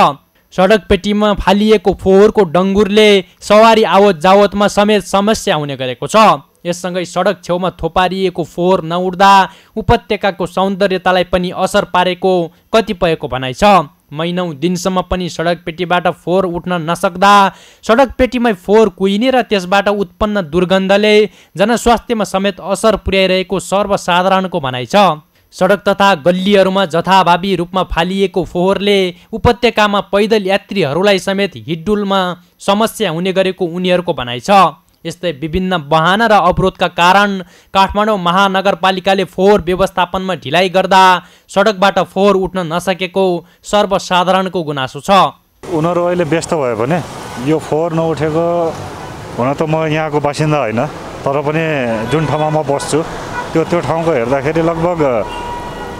S4: सडक पेटीमा फालिएको फोहोरको डङ्गुरले सवारी आवत जावतमा समेत समस्या हुने गरेको छ। यससँगै सडक छेउमा थोपारिएको फोहोर नउड्दा उपत्यकाको सौन्दर्यतालाई पनि असर पारेको कतिपयको भनाइ छ। महिनौं दिनसम्म पनि सडक पेटीबाट फोहोर उठ्न नसक्दा सडक पेटीमै फोहोर कुहिने र त्यसबाट उत्पन्न दुर्गन्धले जनस्वास्थ्यमा समेत असर पुर्याइरहेको सर्वसाधारणको भनाइ छ। सडक तथा गल्लीहरूमा जथाभावी रूपमा फालिएको फोहोरले उपत्यकामा पैदल यात्रीहरूलाई समेत हिडडुलमा समस्या हुने गरेको उनीहरूको भनाइ छ। यस्तै विभिन्न बहाना र अवरोधका कारण काठमाडौँ महानगरपालिकाले फोहोर व्यवस्थापनमा ढिलाइ गर्दा सडकबाट फोहोर उठ्न नसकेको सर्वसाधारणको गुनासो छ।
S20: उनीहरू अहिले व्यस्त भयो भने यो फोहोर नउठेको, हुन त म यहाँको बासिन्दा होइन, तर पनि जुन ठाउँमा म बस्छु त्यो ठाउँको हेर्दाखेरि लगभग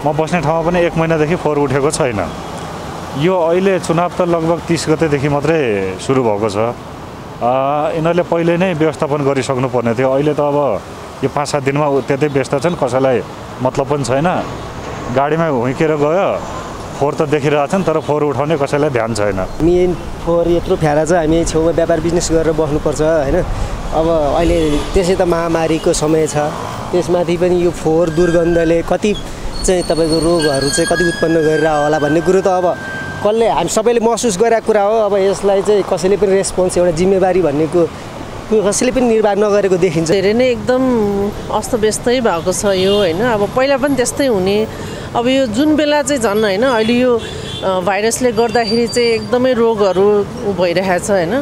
S20: म बस्ने ठाउँमा पनि 1 महिनादेखि फोहोर उठेको छैन। यो अहिले चुनाव त लगभग 30 गतेदेखि मात्रै सुरु भएको छ। यिनीहरूले पहिले नै व्यवस्थापन गरिसक्नु पर्ने थियो। अहिले त अब यो 5-7 दिनमा त्यतै व्यस्त छन्, कसैलाई मतलब पनि छैन। गाडीमा हुइकेर गयो, फोहोर त देखिरहेछन् तर फोहोर उठाउने कसैलाई ध्यान छैन।
S21: मेन फोहोर यत्रो फ्याला छ, हामी छेउमा व्यापार बिजनेस गरेर बस्नुपर्छ होइन। अब अहिले त्यसै त महामारीको समय छ, त्यसमाथि पनि यो फोहोर दुर्गन्धले कति चाहिँ तपाईँको रोगहरू चाहिँ कति उत्पन्न गरिरह होला भन्ने कुरो त अब कसले हामी सबैले महसुस गरेको कुरा हो। अब यसलाई चाहिँ कसैले पनि रेस्पोन्स एउटा जिम्मेवारी भन्नेको कसैले पनि निर्वाह नगरेको देखिन्छ।
S22: धेरै नै एकदम अस्तव्यस्तै भएको छ यो होइन। अब पहिला पनि त्यस्तै हुने, अब यो जुन बेला चाहिँ झन् होइन अहिले यो भाइरसले गर्दाखेरि चाहिँ एकदमै रोगहरू भइरहेछ होइन।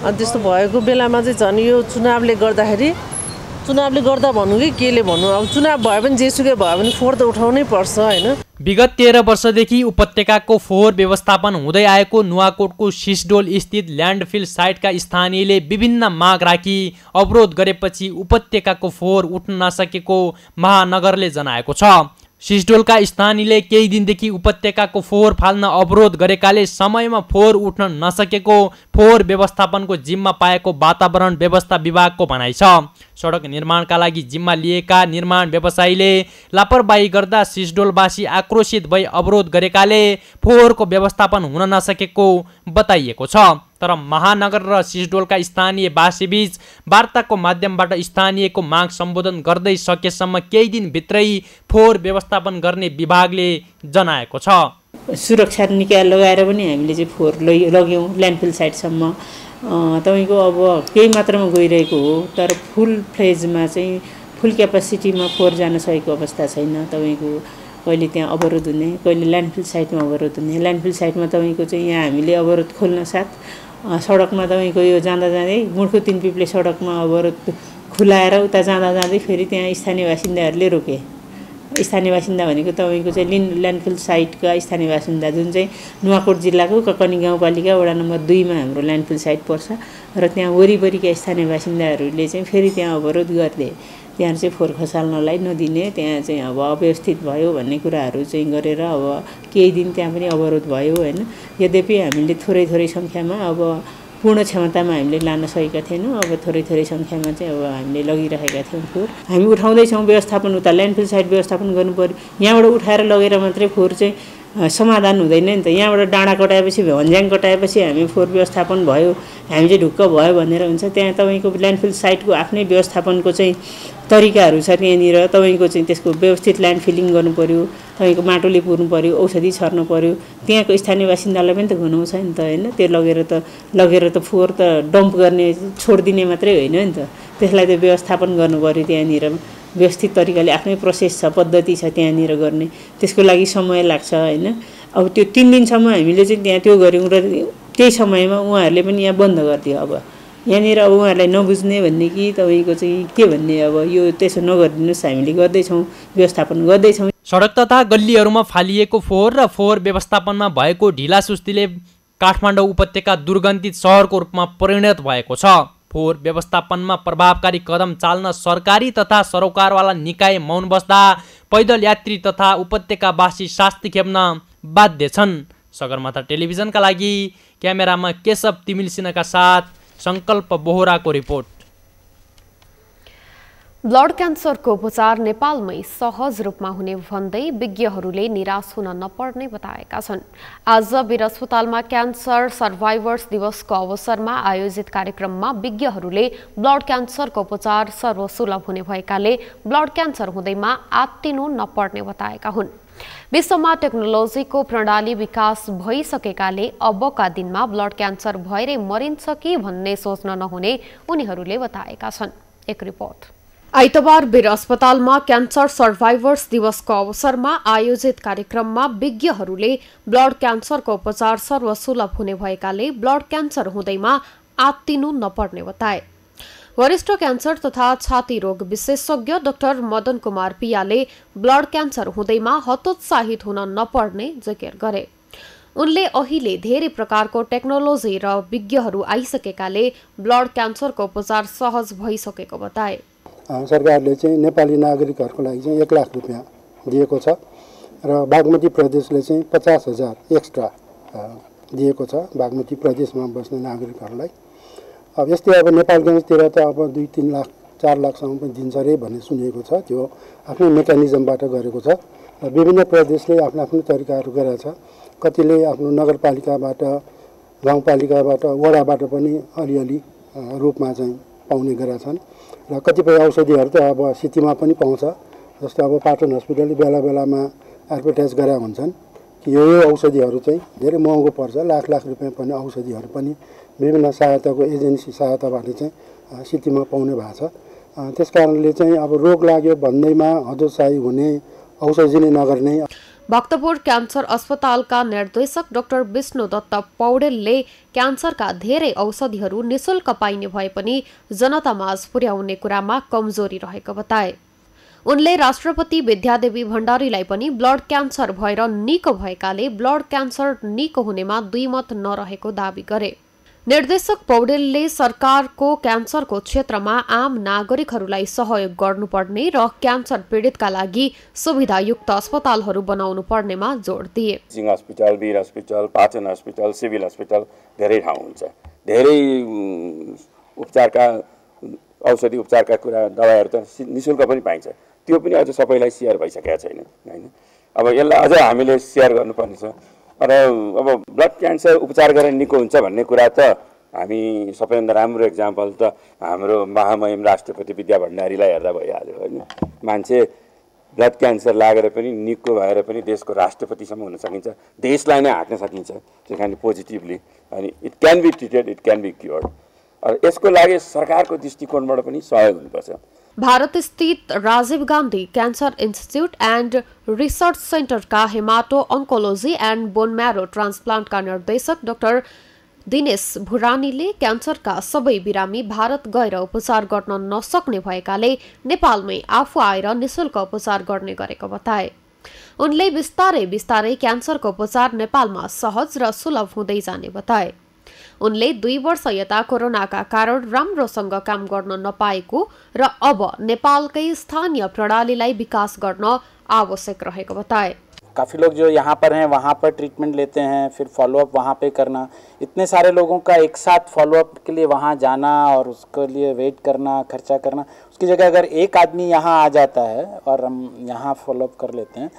S22: अनि त्यस्तो भएको बेलामा चाहिँ झन् यो चुनावले गर्दाखेरि चुनावले गर्दा भनौँ कि केले भनौँ, अब चुनाव भयो भने जेसुकै भयो भने फोहोर त उठाउनै पर्छ होइन।
S4: विगत 13 वर्षदेखि उपत्यकाको फोहोर व्यवस्थापन हुँदै आएको नुवाकोटको सिसडोल स्थित ल्यान्डफिल साइटका स्थानीयले विभिन्न माग राखी अवरोध गरेपछि उपत्यकाको फोहोर उठ्न नसकेको महानगरले जनाएको छ। सिसडोलका स्थानीयले केही दिनदेखि उपत्यकाको फोहोर फाल्न अवरोध गरेकाले समयमा फोहोर उठ्न नसकेको फोहोर व्यवस्थापनको जिम्मा पाएको वातावरण व्यवस्था विभागको भनाइ छ। सडक निर्माणका लागि जिम्मा लिएका निर्माण व्यवसायीले लापरवाही गर्दा सिसडोलवासी आक्रोशित भई अवरोध गरेकाले फोहोरको व्यवस्थापन हुन नसकेको बताइएको छ। तर महानगर र सिसडोलका स्थानीय वासीबीच वार्ताको माध्यमबाट स्थानीयको माग सम्बोधन गर्दै सकेसम्म केही दिनभित्रै फोहोर व्यवस्थापन गर्ने विभागले जनाएको छ।
S3: सुरक्षा निकाय लगाएर पनि हामीले चाहिँ फोहोर लग्यौँ ल्यान्डफिल साइटसम्म। तपाईँको अब केही मात्रामा गइरहेको हो, तर फुल फ्लेजमा चाहिँ फुल क्यापासिटीमा फोहोर जान सकेको अवस्था छैन। तपाईँको कहिले त्यहाँ अवरोध हुने, कहिले ल्यान्डफिल साइटमा अवरोध हुने। ल्यान्डफिल साइटमा तपाईँको चाहिँ यहाँ हामीले अवरोध खोल्न साथ सडकमा तपाईँको यो जाँदा जाँदै मुर्खु तिन पिप्ले सडकमा अवरोध खुलाएर उता जाँदा जाँदै फेरि त्यहाँ स्थानीय बासिन्दाहरूले रोके। स्थानीय बासिन्दा भनेको तपाईँको चाहिँ ल्यान्डफिल साइटका स्थानीय बासिन्दा जुन चाहिँ नुवाकोट जिल्लाको ककनी गाउँपालिका वडा नम्बर 2 मा हाम्रो ल्यान्डफिल साइट पर्छ र त्यहाँ वरिपरिका स्थानीय बासिन्दाहरूले चाहिँ फेरि त्यहाँ अवरोध गर्दै त्यहाँ चाहिँ फोहोर खसाल्नलाई नदिने, त्यहाँ चाहिँ अब अव्यवस्थित भयो भन्ने कुराहरू चाहिँ गरेर अब केही दिन त्यहाँ पनि अवरोध भयो होइन। यद्यपि हामीले थोरै सङ्ख्यामा अब पूर्ण क्षमतामा हामीले लान सकेका थिएनौँ। अब थोरै सङ्ख्यामा चाहिँ अब हामीले लगिरहेका थियौँ फोहोर। हामी उठाउँदैछौँ, व्यवस्थापन उता ल्यान्डफिल साइट व्यवस्थापन गर्नु पर्यो। यहाँबाट उठाएर लगेर मात्रै फोहोर चाहिँ समाधान हुँदैन नि त। यहाँबाट डाँडा कटाएपछि भन्ज्याङ कटाएपछि हामी फोहोर व्यवस्थापन भयो, हामी चाहिँ ढुक्क भयो भनेर हुन्छ। त्यहाँ तपाईँको ल्यान्डफिल साइटको आफ्नै व्यवस्थापनको चाहिँ तरिकाहरू छ। त्यहाँनिर तपाईँको चाहिँ त्यसको व्यवस्थित ल्यान्ड फिलिङ गर्नु पर्यो, तपाईँको माटोले पुर्नु पर्यो, औषधि छर्नु पर्यो। त्यहाँको स्थानीय बासिन्दालाई पनि त गुनाउँछ नि त होइन। त्यो लगेर त फोहोर त डम्प गर्ने छोडिदिने मात्रै होइन नि त, त्यसलाई त व्यवस्थापन गर्नु पर्यो। त्यहाँनिर व्यवस्थित तरिकाले आफ्नै प्रोसेस छ, पद्धति छ त्यहाँनिर गर्ने, त्यसको लागि समय लाग्छ होइन। अब त्यो 3 दिनसम्म हामीले चाहिँ त्यहाँ त्यो गऱ्यौँ र त्यही समयमा उहाँहरूले पनि यहाँ बन्द गरिदियो। अब यहाँनिर अब उहाँहरूलाई नबुझ्ने भन्ने कि तपाईँको चाहिँ के भन्ने, अब यो त्यसो नगरिदिनुहोस्, हामीले गर्दैछौँ, व्यवस्थापन गर्दैछौँ।
S4: सडक तथा गल्लीहरूमा फालिएको फोहोर र फोहोर व्यवस्थापनमा भएको ढिलासुस्तीले काठमाडौँ उपत्यका दुर्गन्धित सहरको रूपमा परिणत भएको छ। फोहोर व्यवस्थापनमा प्रभावकारी कदम चाल्न सरकारी तथा सरोकारवाला निकाय मौन बस्दा पैदल यात्री तथा उपत्यकावासी शास्ति खेप्न बाध्य छन्। सगरमाथा टेलिभिजनका लागि क्यामेरामा केशव तिमिल सिन्हाका साथ सङ्कल्प बोहराको रिपोर्ट।
S2: ब्लड क्यान्सरको उपचार नेपालमै सहज रूपमा हुने भन्दै विज्ञहरूले निराश हुन नपर्ने बताएका छन्। आज वीर अस्पतालमा क्यान्सर सर्भाइभर्स दिवसको अवसरमा आयोजित कार्यक्रममा विज्ञहरूले ब्लड क्यान्सरको उपचार सर्वसुलभ हुने भएकाले ब्लड क्यान्सर हुँदैमा आत्तिनु नपर्ने बताएका हुन्। विश्वमा टेक्नोलोजीको प्रणाली विकास भइसकेकाले अबका दिनमा ब्लड क्यान्सर भएरै मरिन्छ कि भन्ने सोच्न नहुने उनीहरूले बताएका छन्। एक रिपोर्ट। आइतबार वीर अस्पतालमा क्यान्सर सर्भाइभर्स दिवसको अवसरमा आयोजित कार्यक्रममा विज्ञहरूले ब्लड क्यान्सरको उपचार सर्वसुलभ हुने भएकाले ब्लड क्यान्सर हुँदैमा आत्तिनु नपर्ने बताए। वरिष्ठ क्यान्सर तथा छाती रोग विशेषज्ञ डाक्टर मदन कुमार पियाले ब्लड क्यान्सर हुँदैमा हतोत्साहित हुन नपर्ने जिकिर गरे। उनले अहिले धेरै प्रकारको टेक्नोलोजी र विज्ञहरू आइसकेकाले ब्लड क्यान्सरको उपचार सहज भइसकेको बताए।
S5: सरकारले चाहिँ नेपाली नागरिकहरूको लागि चाहिँ 1 लाख रुपियाँ दिएको छ र बागमती प्रदेशले चाहिँ 50,000 एक्स्ट्रा दिएको छ बागमती प्रदेशमा बस्ने नागरिकहरूलाई। अब यस्तै अब नेपालगञ्जतिर त अब 2-3 लाख 4 लाखसम्म पनि दिन्छ रे भन्ने सुनेको छ। त्यो आफ्नै मेकानिजमबाट गरेको छ र विभिन्न प्रदेशले आफ्नो आफ्नो तरिकाहरू गरेको छ। कतिले आफ्नो नगरपालिकाबाट, गाउँपालिकाबाट, वडाबाट पनि अलिअलि रूपमा चाहिँ पाउने गरेका छन् र कतिपय औषधिहरू त अब सिटीमा पनि पाउँछ। जस्तो अब पाटन हस्पिटलले बेला बेलामा एडभर्टाइज गरेका हुन्छन् कि यो औषधिहरू चाहिँ धेरै महँगो पर्छ, लाख रुपियाँ पनि औषधिहरू पनि विभिन्न सहायताको एजेन्सी सहायताबाट चाहिँ सिटीमा पाउने भएको छ। त्यस कारणले चाहिँ अब रोग लाग्यो भन्दैमा हतोत्साही हुने, औषधि नै नगर्ने।
S2: भक्तपुर क्यान्सर अस्पतालका निर्देशक डाक्टर विष्णुदत्त पौडेलले क्यान्सरका धेरै औषधिहरू निशुल्क पाइने भए पनि जनतामाझ पुर्याउने कुरामा कमजोरी रहेको बताए। उनले राष्ट्रपति विद्यादेवी भण्डारीलाई पनि ब्लड क्यान्सर भएर निको भएकाले ब्लड क्यान्सर निको हुनेमा दुईमत नरहेको दावी गरे। निर्देशक पौडेलले सरकारको क्यान्सरको क्षेत्रमा आम नागरिकहरूलाई सहयोग गर्नुपर्ने र क्यान्सर पीडितका लागि सुविधायुक्त अस्पतालहरू बनाउनु पर्नेमा जोड दिए।
S6: सिंह अस्पताल, वीर अस्पताल, पाचन अस्पताल, सिभिल अस्पताल धेरै ठाउँ हुन्छ। धेरै उपचारका औषधि उपचारका कुरा दबाईहरू त निशुल्क पनि पाइन्छ। त्यो पनि अझ सबैलाई सेयर भइसकेको छैन हैन। अब यसलाई अझ हामीले सेयर गर्नुपर्ने छ। र अब ब्लड क्यान्सर उपचार गरेर निको हुन्छ भन्ने कुरा त हामी सबैभन्दा राम्रो एक्जाम्पल त हाम्रो महामहिम राष्ट्रपति विद्या भण्डारीलाई हेर्दा भइहाल्यो हैन। मान्छे ब्लड क्यान्सर लागेर पनि निको भएर पनि देशको राष्ट्रपतिसम्म हुन सकिन्छ, देशलाई नै हाँक्न सकिन्छ त्यही कारण पोजिटिभली। अनि it can be treated, it can be cured. यसको लागि सरकारको दृष्टिकोणबाट पनि सहयोग हुनुपर्छ।
S2: भारत स्थित Rajiv Gandhi cancer institute and research सेन्टरका hemato oncology and bone marrow ट्रान्सप्लान्टका निर्देशक डाक्टर दिनेश भुरानीले क्यान्सरका सबै बिरामी भारत गएर उपचार गर्न नसक्ने भएकाले नेपालमै आफू आएर निशुल्क उपचार गर्ने गरेको बताए। उनले बिस्तारै बिस्तारै क्यान्सरको उपचार नेपालमा सहज र सुलभ हुँदै जाने बताए। उनले 2 वर्ष यता कोरोनाका कारण राम्रोसँग काम गर्न नपाएको र अब नेपालकै स्थानीय प्रणालीलाई विकास गर्न आवश्यक रहेको बताए।
S7: काफ़ी लोग जो यहाँ पर हैं वहाँ पर ट्रीटमेंट लेते हैं, फिर फॉलोअप वहाँ पे करना, इतने सारे लोगों का एक साथ फॉलोअप के लिए वहाँ जाना और उसके लिए वेट करना, खर्चा करना, उसकी जगह अगर एक आदमी यहाँ आ जाता है और हम यहाँ फॉलोअप कर लेते हैं,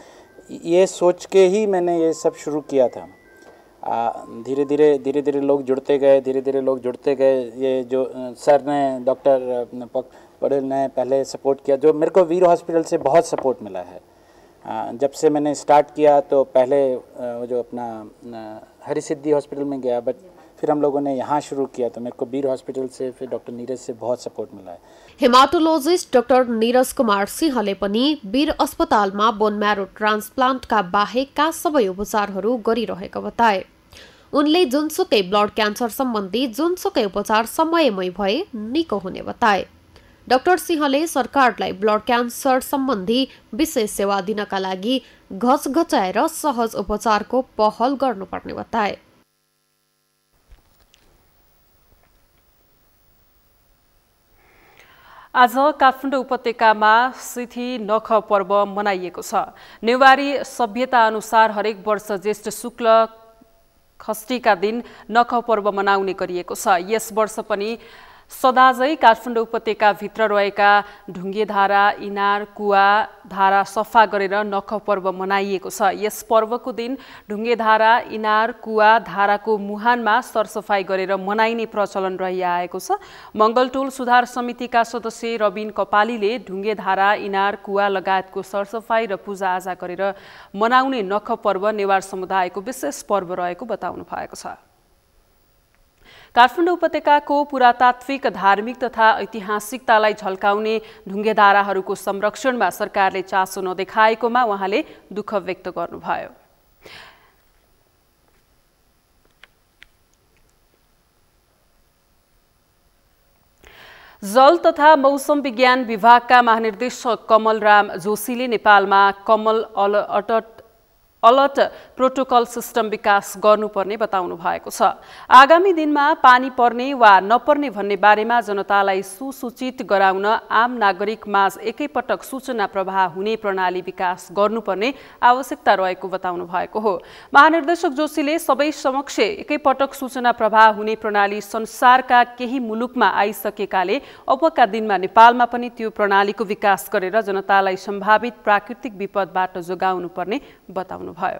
S7: ये सोच के ही मैंने ये सब शुरू किया था। धीरे धीरे लोग जुड़ते गए। ये जो सर ने डॉक्टर पटेल ने पहले सपोर्ट किया, जो मेरे को वीर हॉस्पिटल से बहुत सपोर्ट मिला है। जब से मैंने स्टार्ट किया तो पहले जो अपना हरिसिद्धि हॉस्पिटल में गया, बट फिर हम लोगों ने यहाँ शुरू किया तो मेरे को वीर हॉस्पिटल से फिर डॉक्टर नीरज से बहुत सपोर्ट मिला है।
S2: हेमाटोलोजिस्ट डाक्टर नीरज कुमार सिंहले पनि वीर अस्पतालमा बोन म्यारो ट्रान्सप्लान्टका बाहेकका सबै उपचारहरू गरिरहेको बताए। उनले जुनसुकै ब्लड क्यान्सर सम्बन्धी जुनसुकै उपचार समयमै भए निको हुने बताए। डाक्टर सिंहले सरकारलाई ब्लड क्यान्सर सम्बन्धी विशेष सेवा दिनका लागि घचघचाएर सहज उपचारको पहल गर्नुपर्ने बताए।
S1: आज काठमाडौँ उपत्यकामा सिथी नख पर्व मनाइएको छ। नेवारी सभ्यता अनुसार हरेक वर्ष ज्येष्ठ शुक्ल खष्टीका दिन नख पर्व मनाउने गरिएको छ। यस वर्ष पनि सदाझै काठमाडौँ उपत्यकाभित्र रहेका ढुङ्गेधारा, इनार, कुवा, धारा सफा गरेर नख पर्व मनाइएको छ। यस पर्वको दिन ढुङ्गेधारा, इनार, कुवा, धाराको मुहानमा सरसफाई गरेर मनाइने प्रचलन रहिआएको छ। मङ्गलटोल सुधार समितिका सदस्य रबिन कपालीले ढुङ्गेधारा, इनार, कुवा लगायतको सरसफाई र पूजाआजा गरेर मनाउने नख पर्व नेवार समुदायको विशेष पर्व रहेको बताउनु भएको छ। काठमाडौँ उपत्यकाको पुरातात्विक, धार्मिक तथा ऐतिहासिकतालाई झल्काउने ढुङ्गेधाराहरूको संरक्षणमा सरकारले चासो नदेखाएकोमा उहाँले दुःख व्यक्त गर्नुभयो। जल तथा मौसम विज्ञान विभागका महानिर्देशक कमलराम जोशीले नेपालमा कमल अलर्ट प्रोटोकल सिस्टम विकास गर्नुपर्ने बताउनु भएको छ। आगामी दिनमा पानी पर्ने वा नपर्ने भन्ने बारेमा जनतालाई सुसूचित गराउन आम नागरिक माझ एकैपटक सूचना प्रवाह हुने प्रणाली विकास गर्नुपर्ने आवश्यकता रहेको बताउनु भएको हो। महानिर्देशक जोशीले सबै समक्ष एकैपटक सूचना प्रवाह हुने प्रणाली संसारका केही मुलुकमा आइसकेकाले अबका दिनमा नेपालमा पनि त्यो प्रणालीको विकास गरेर जनतालाई सम्भावित प्राकृतिक विपदबाट जोगाउनु पर्ने बताउनु भयो।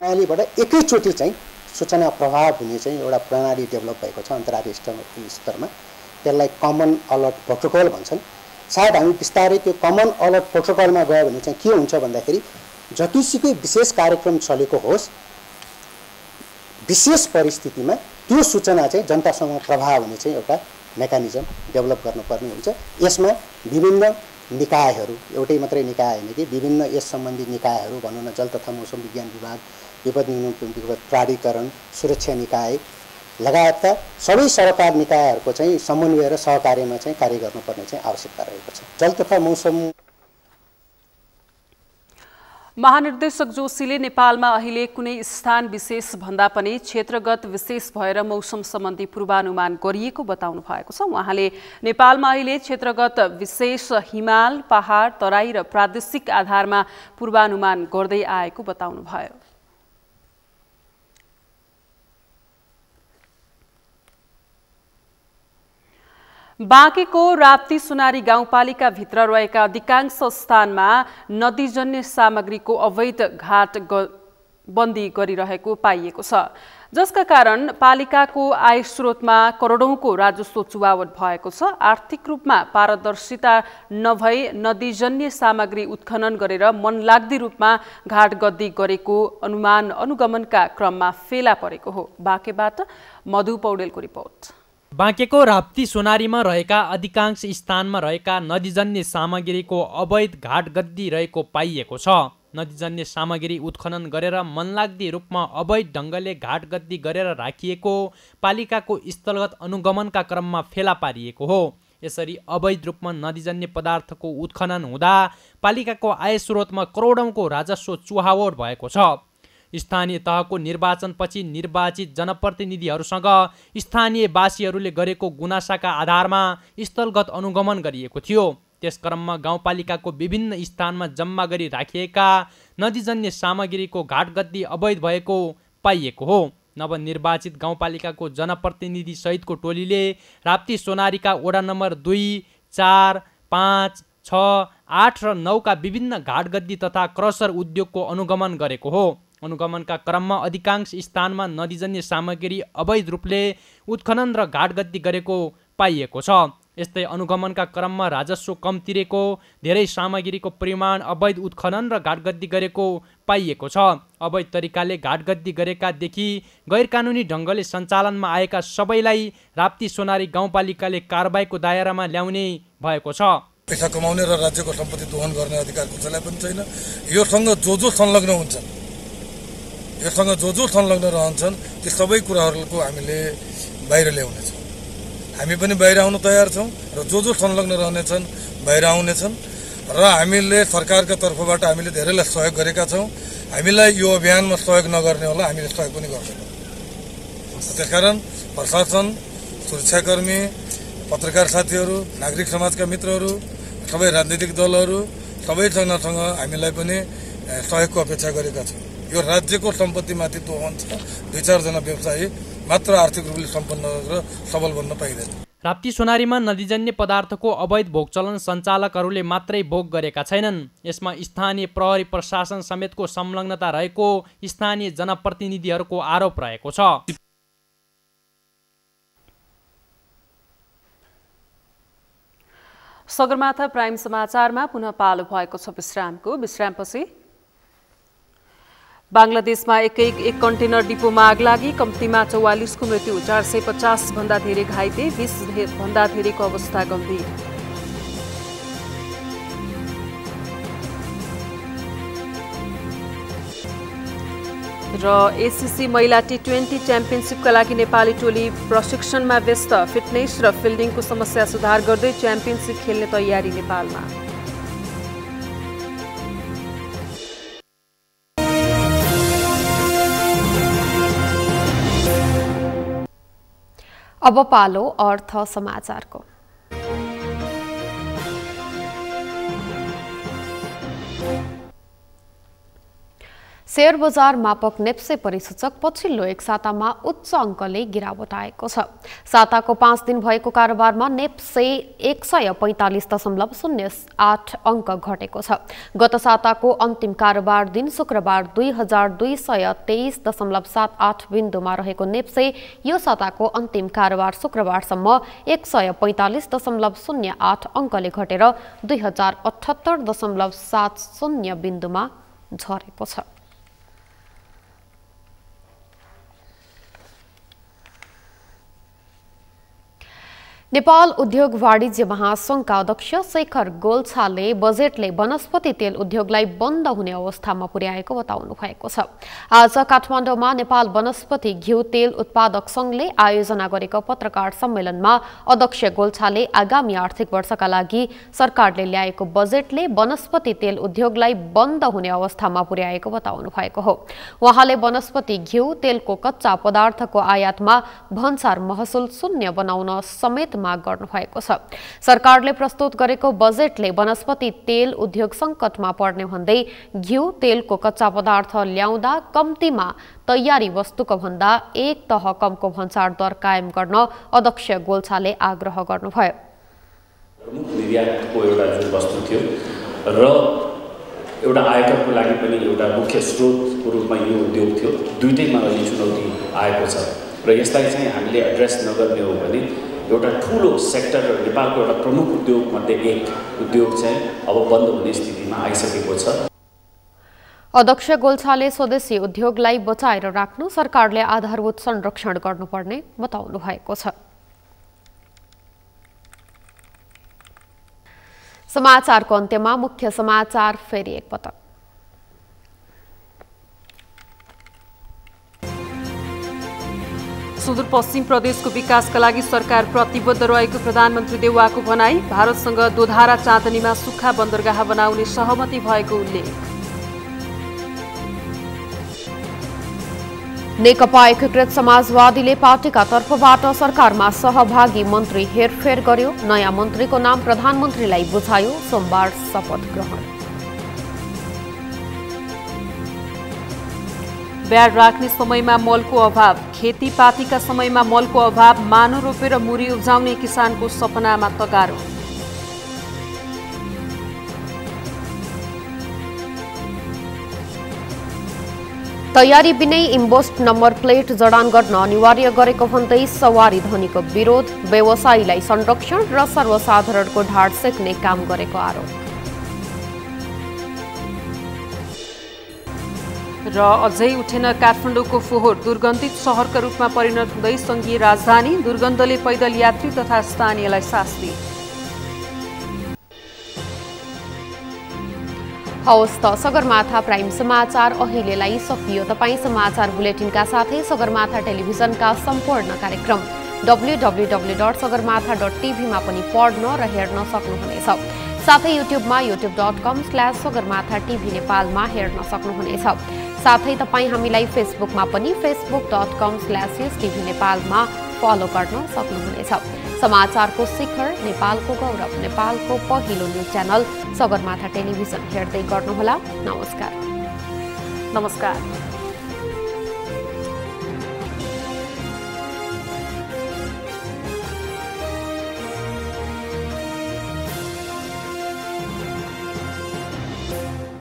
S23: प्रणालीबाट एकैचोटि चाहिँ सूचना प्रवाह हुने चाहिँ एउटा प्रणाली डेभलप भएको छ अन्तर्राष्ट्रिय स्तरमा। त्यसलाई कमन अलर्ट प्रोटोकल भन्छन्। सायद हामी बिस्तारै त्यो कमन अलर्ट प्रोटोकलमा गयो भने चाहिँ के हुन्छ भन्दाखेरि जतिसुकै विशेष कार्यक्रम चलेको होस्, विशेष परिस्थितिमा त्यो सूचना चाहिँ जनतासँग प्रवाह हुने चाहिँ एउटा मेकानिजम डेभलप गर्नुपर्ने हुन्छ। यसमा विभिन्न निकायहरू, एउटै मात्रै निकाय होइन कि विभिन्न यस सम्बन्धी निकायहरू भनौँ न, जल तथा मौसम विज्ञान विभाग, विपद न्यूनीकरण विपद प्राधिकरण, सुरक्षा निकाय लगायतका सबै सरकार निकायहरूको चाहिँ समन्वय र सहकार्यमा चाहिँ कार्य गर्नुपर्ने चाहिँ आवश्यकता रहेको छ। जल तथा मौसम
S1: महानिर्देशक जोशीले नेपालमा अहिले कुनै स्थान विशेष भन्दा पनि क्षेत्रगत विशेष भएर मौसम सम्बन्धी पूर्वानुमान गरिएको बताउनु भएको छ। उहाँले नेपालमा अहिले क्षेत्रगत विशेष हिमाल, पहाड, तराई र प्रादेशिक आधारमा पूर्वानुमान गर्दै आएको बताउनु भयो। बाँकेको राप्ती सुनारी गाउँपालिका भित्र रहेका अधिकांश स्थानमा नदीजन्य सामग्रीको अवैध घाट बन्दी गरिरहेको पाइएको छ, जसका कारण पालिकाको आय स्रोतमा करोडौंको राजस्व चुहावट भएको छ। आर्थिक रूपमा पारदर्शिता नभई नदीजन्य सामग्री उत्खनन गरेर मनलाग्दी रूपमा घाटगद्दी गरेको अनुगमनका क्रममा फेला परेको हो। बाँकेबाट मधु पौडेलको रिपोर्ट।
S8: बाँकेको राप्ती सोनारीमा रहेका अधिकांश स्थानमा रहेका नदीजन्य सामग्रीको अवैध घाटगद्दी रहेको पाइएको छ। नदीजन्य सामग्री उत्खनन गरेर मनलाग्दी रूपमा अवैध ढङ्गले घाटगद्दी गरेर राखिएको पालिकाको स्थलगत अनुगमनका क्रममा फेला पारिएको हो। यसरी अवैध रूपमा नदीजन्य पदार्थको उत्खनन हुँदा पालिकाको आय स्रोतमा करोडौंको राजस्व चुहावट भएको छ। स्थानीय तहको निर्वाचनपछि निर्वाचित जनप्रतिनिधिहरूसँग स्थानीयवासीहरूले गरेको गुनासाका आधारमा स्थलगत अनुगमन गरिएको थियो। त्यस क्रममा गाउँपालिकाको विभिन्न स्थानमा जम्मा गरी राखिएका नदीजन्य सामग्रीको घाटगद्दी अवैध भएको पाइएको हो। नवनिर्वाचित गाउँपालिकाको जनप्रतिनिधि सहितको टोलीले राप्ती सोनारीका वडा नम्बर 2, 4, 5, 6, 8 र 9 का विभिन्न घाटगद्दी तथा क्रसर उद्योगको अनुगमन गरेको हो। अनुगमनका क्रममा अधिकांश स्थानमा नदीजन्य सामग्री अवैध रूपले उत्खनन र घाटगद्दी गरेको पाइएको छ। यस्तै अनुगमनका क्रममा राजस्व कम तिरेको, धेरै सामग्रीको परिमाण अवैध उत्खनन र घाटगद्दी गरेको पाइएको छ। अवैध तरिकाले घाटगद्दी गरेकादेखि गैरकानुनी ढङ्गले सञ्चालनमा आएका सबैलाई राप्ती सोनारी गाउँपालिकाले कारबाहीको दायरामा ल्याउने भएको छ।
S9: पैसा कमाउने र राज्यको सम्पत्ति दोहन गर्ने अधिकार कसैलाई पनि छैन। योसँग जो संलग्न हुन्छन्, योसँग जो संलग्न रहन्छन्, ती सबै कुराहरूको हामीले बाहिर ल्याउनेछौँ। हामी पनि बाहिर आउन तयार छौँ र जो संलग्न रहनेछन् बाहिर आउनेछन् र हामीले सरकारका तर्फबाट हामीले धेरैलाई सहयोग गरेका छौँ। हामीलाई यो अभियानमा सहयोग नगर्ने होला, हामीले सहयोग पनि गर्दैनौँ। त्यसकारण प्रशासन, सुरक्षाकर्मी, पत्रकार साथीहरू, नागरिक समाजका मित्रहरू, सबै राजनीतिक दलहरू सबैजनासँग हामीलाई पनि सहयोगको अपेक्षा गरेका छौँ। यो राज्यको सम्पत्तिमाथि दोहन छ। 2-4 जना व्यवसायी मात्र आर्थिक रूपले सम्पन्न र सबल बन्न पाइँदैन।
S8: राप्ती सोनारीमा नदीजन्य पदार्थको अवैध भोगचलन सञ्चालकहरूले मात्रै भोग गरेका छैनन्। यसमा स्थानीय प्रहरी प्रशासन समेतको संलग्नता रहेको स्थानीय जनप्रतिनिधिहरूको आरोप रहेको छ।
S1: सगरमाथा प्राइम समाचारमा पुनः पालो भएको छ विश्रामपछि। बांग्लादेशमा एक कन्टेनर डिपोमा आग लागि, कम्तीमा 44 को मृत्यु, 450 भन्दा धेरै घाइते, 20 भन्दा धेरैको अवस्था गम्भीर। र एसीसी महिला T20 च्याम्पियनसिपका लागि नेपाली टोली प्रशिक्षणमा व्यस्त, फिटनेस र फिल्डिङको समस्या सुधार गर्दै च्याम्पियनसिप खेल्ने तयारी नेपालमा।
S2: अब पालो अर्थ समाचारको। शेयर बजार मापक नेप्से परिसूचक पछिल्लो एक सातामा उच्च अङ्कले गिरावट आएको छ। साताको 5 दिन भएको कारोबारमा नेप्से 145.08 अङ्क घटेको छ। गत साताको अन्तिम कारोबार दिन शुक्रबार 2223.78 बिन्दुमा रहेको नेप्से यो साताको अन्तिम कारोबार शुक्रबारसम्म 145.08 अङ्कले घटेर 2078.70 बिन्दुमा झरेको छ। नेपाल उद्योग वाणिज्य महासंघका अध्यक्ष शेखर गोल्छाले बजेटले वनस्पति तेल उद्योगलाई बन्द हुने अवस्थामा पुर्याएको बताउनु भएको छ। आज काठमाडौँमा नेपाल वनस्पति घिउ तेल उत्पादक संघले आयोजना गरेको पत्रकार सम्मेलनमा अध्यक्ष गोल्छाले आगामी आर्थिक वर्षका लागि सरकारले ल्याएको बजेटले वनस्पति तेल उद्योगलाई बन्द हुने अवस्थामा पुर्याएको बताउनु भएको हो। उहाँले वनस्पति घिउ तेलको कच्चा पदार्थको आयातमा भन्सार महसुल शून्य बनाउन समेत माग गर्नु भएको छ। सरकारले प्रस्तुत गरेको बजेटले वनस्पति तेल उद्योग संकटमा पर्ने भन्दै घिउ तेलको कच्चा पदार्थ ल्याउँदा कम्तीमा तयारी वस्तुको भन्दा एक तह कमको भन्सार दर कायम गर्न अध्यक्ष गोल्छाले आग्रह गर्नुभयो।
S11: प्रमुख निर्यातको एउटा जुन वस्तु थियो र एउटा आयकरको लागि पनि एउटा मुख्य स्रोतको रूपमा यो उद्योग थियो, दुईटैमा अहिले चुनौती आएको छ र यसलाई चाहिँ हामीले एड्रेस नगर्ने हो भने एउटा ठूलो सेक्टर र नेपालको एउटा प्रमुख उद्योग मध्ये एक उद्योग चाहिँ अब बन्द हुने स्थितिमा आइसकेको छ।
S2: अध्यक्ष गोल्छाले स्वदेशी उद्योगलाई बचाएर राख्न सरकारले आधारभूत संरक्षण गर्नुपर्ने बताउनु भएको छ। समाचारको अन्त्यमा मुख्य समाचार फेरि एकपटक।
S1: सुदूरपश्चिम प्रदेशको विकासका लागि सरकार प्रतिबद्ध रहेको प्रधानमन्त्री देउवाको भनाई। भारतसँग दोधारा चाँदनीमा सुक्खा बन्दरगाह बनाउने सहमति भएको उल्लेख।
S2: नेकपा एकीकृत समाजवादीले पार्टीका तर्फबाट सरकारमा सहभागी मन्त्री हेरफेर गर्यो। नयाँ मन्त्रीको नाम प्रधानमन्त्रीलाई बुझायो। सोमबार शपथ ग्रहण। ब्याड राख्ने समयमा मलको अभाव। खेतीपातीका समयमा मलको अभाव। मानो रोपेर मुरी उब्जाउने किसानको सपनामा तगारो। तयारी बिनै इम्बोस्ट नम्बर प्लेट जडान गर्न अनिवार्य गरेको भन्दै सवारी धनीको विरोध। व्यवसायीलाई संरक्षण र सर्वसाधारणको ढाड सेक्ने काम गरेको आरोप।
S1: र अझै उठेन काठमाडौँको फोहोर। दुर्गन्धित शहरका रूपमा परिणत हुँदै संघीय राजधानी। दुर्गन्धले पैदल यात्री तथा स्थानीयलाई शास्ति।
S2: हवस् त सगरमाथा प्राइम समाचार अहिलेलाई सकियो। तपाईँ समाचार बुलेटिनका साथै सगरमाथा टेलिभिजनका सम्पूर्ण कार्यक्रम www.sagarmatha.tv मा पनि पढ्न र हेर्न सक्नुहुनेछ। साथै युट्युबमा youtube.com/sagarmatha.tv नेपालमा हेर्न सक्नुहुनेछ। साथै तपाईँ हामीलाई फेसबुकमा पनि facebook.com/tv नेपालमा फलो गर्न सक्नुहुनेछ। समाचारको शिखर, नेपालको गौरव, नेपालको पहिलो न्युज च्यानल सगरमाथा टेलिभिजन हेर्दै गर्नुहोला। नमस्कार।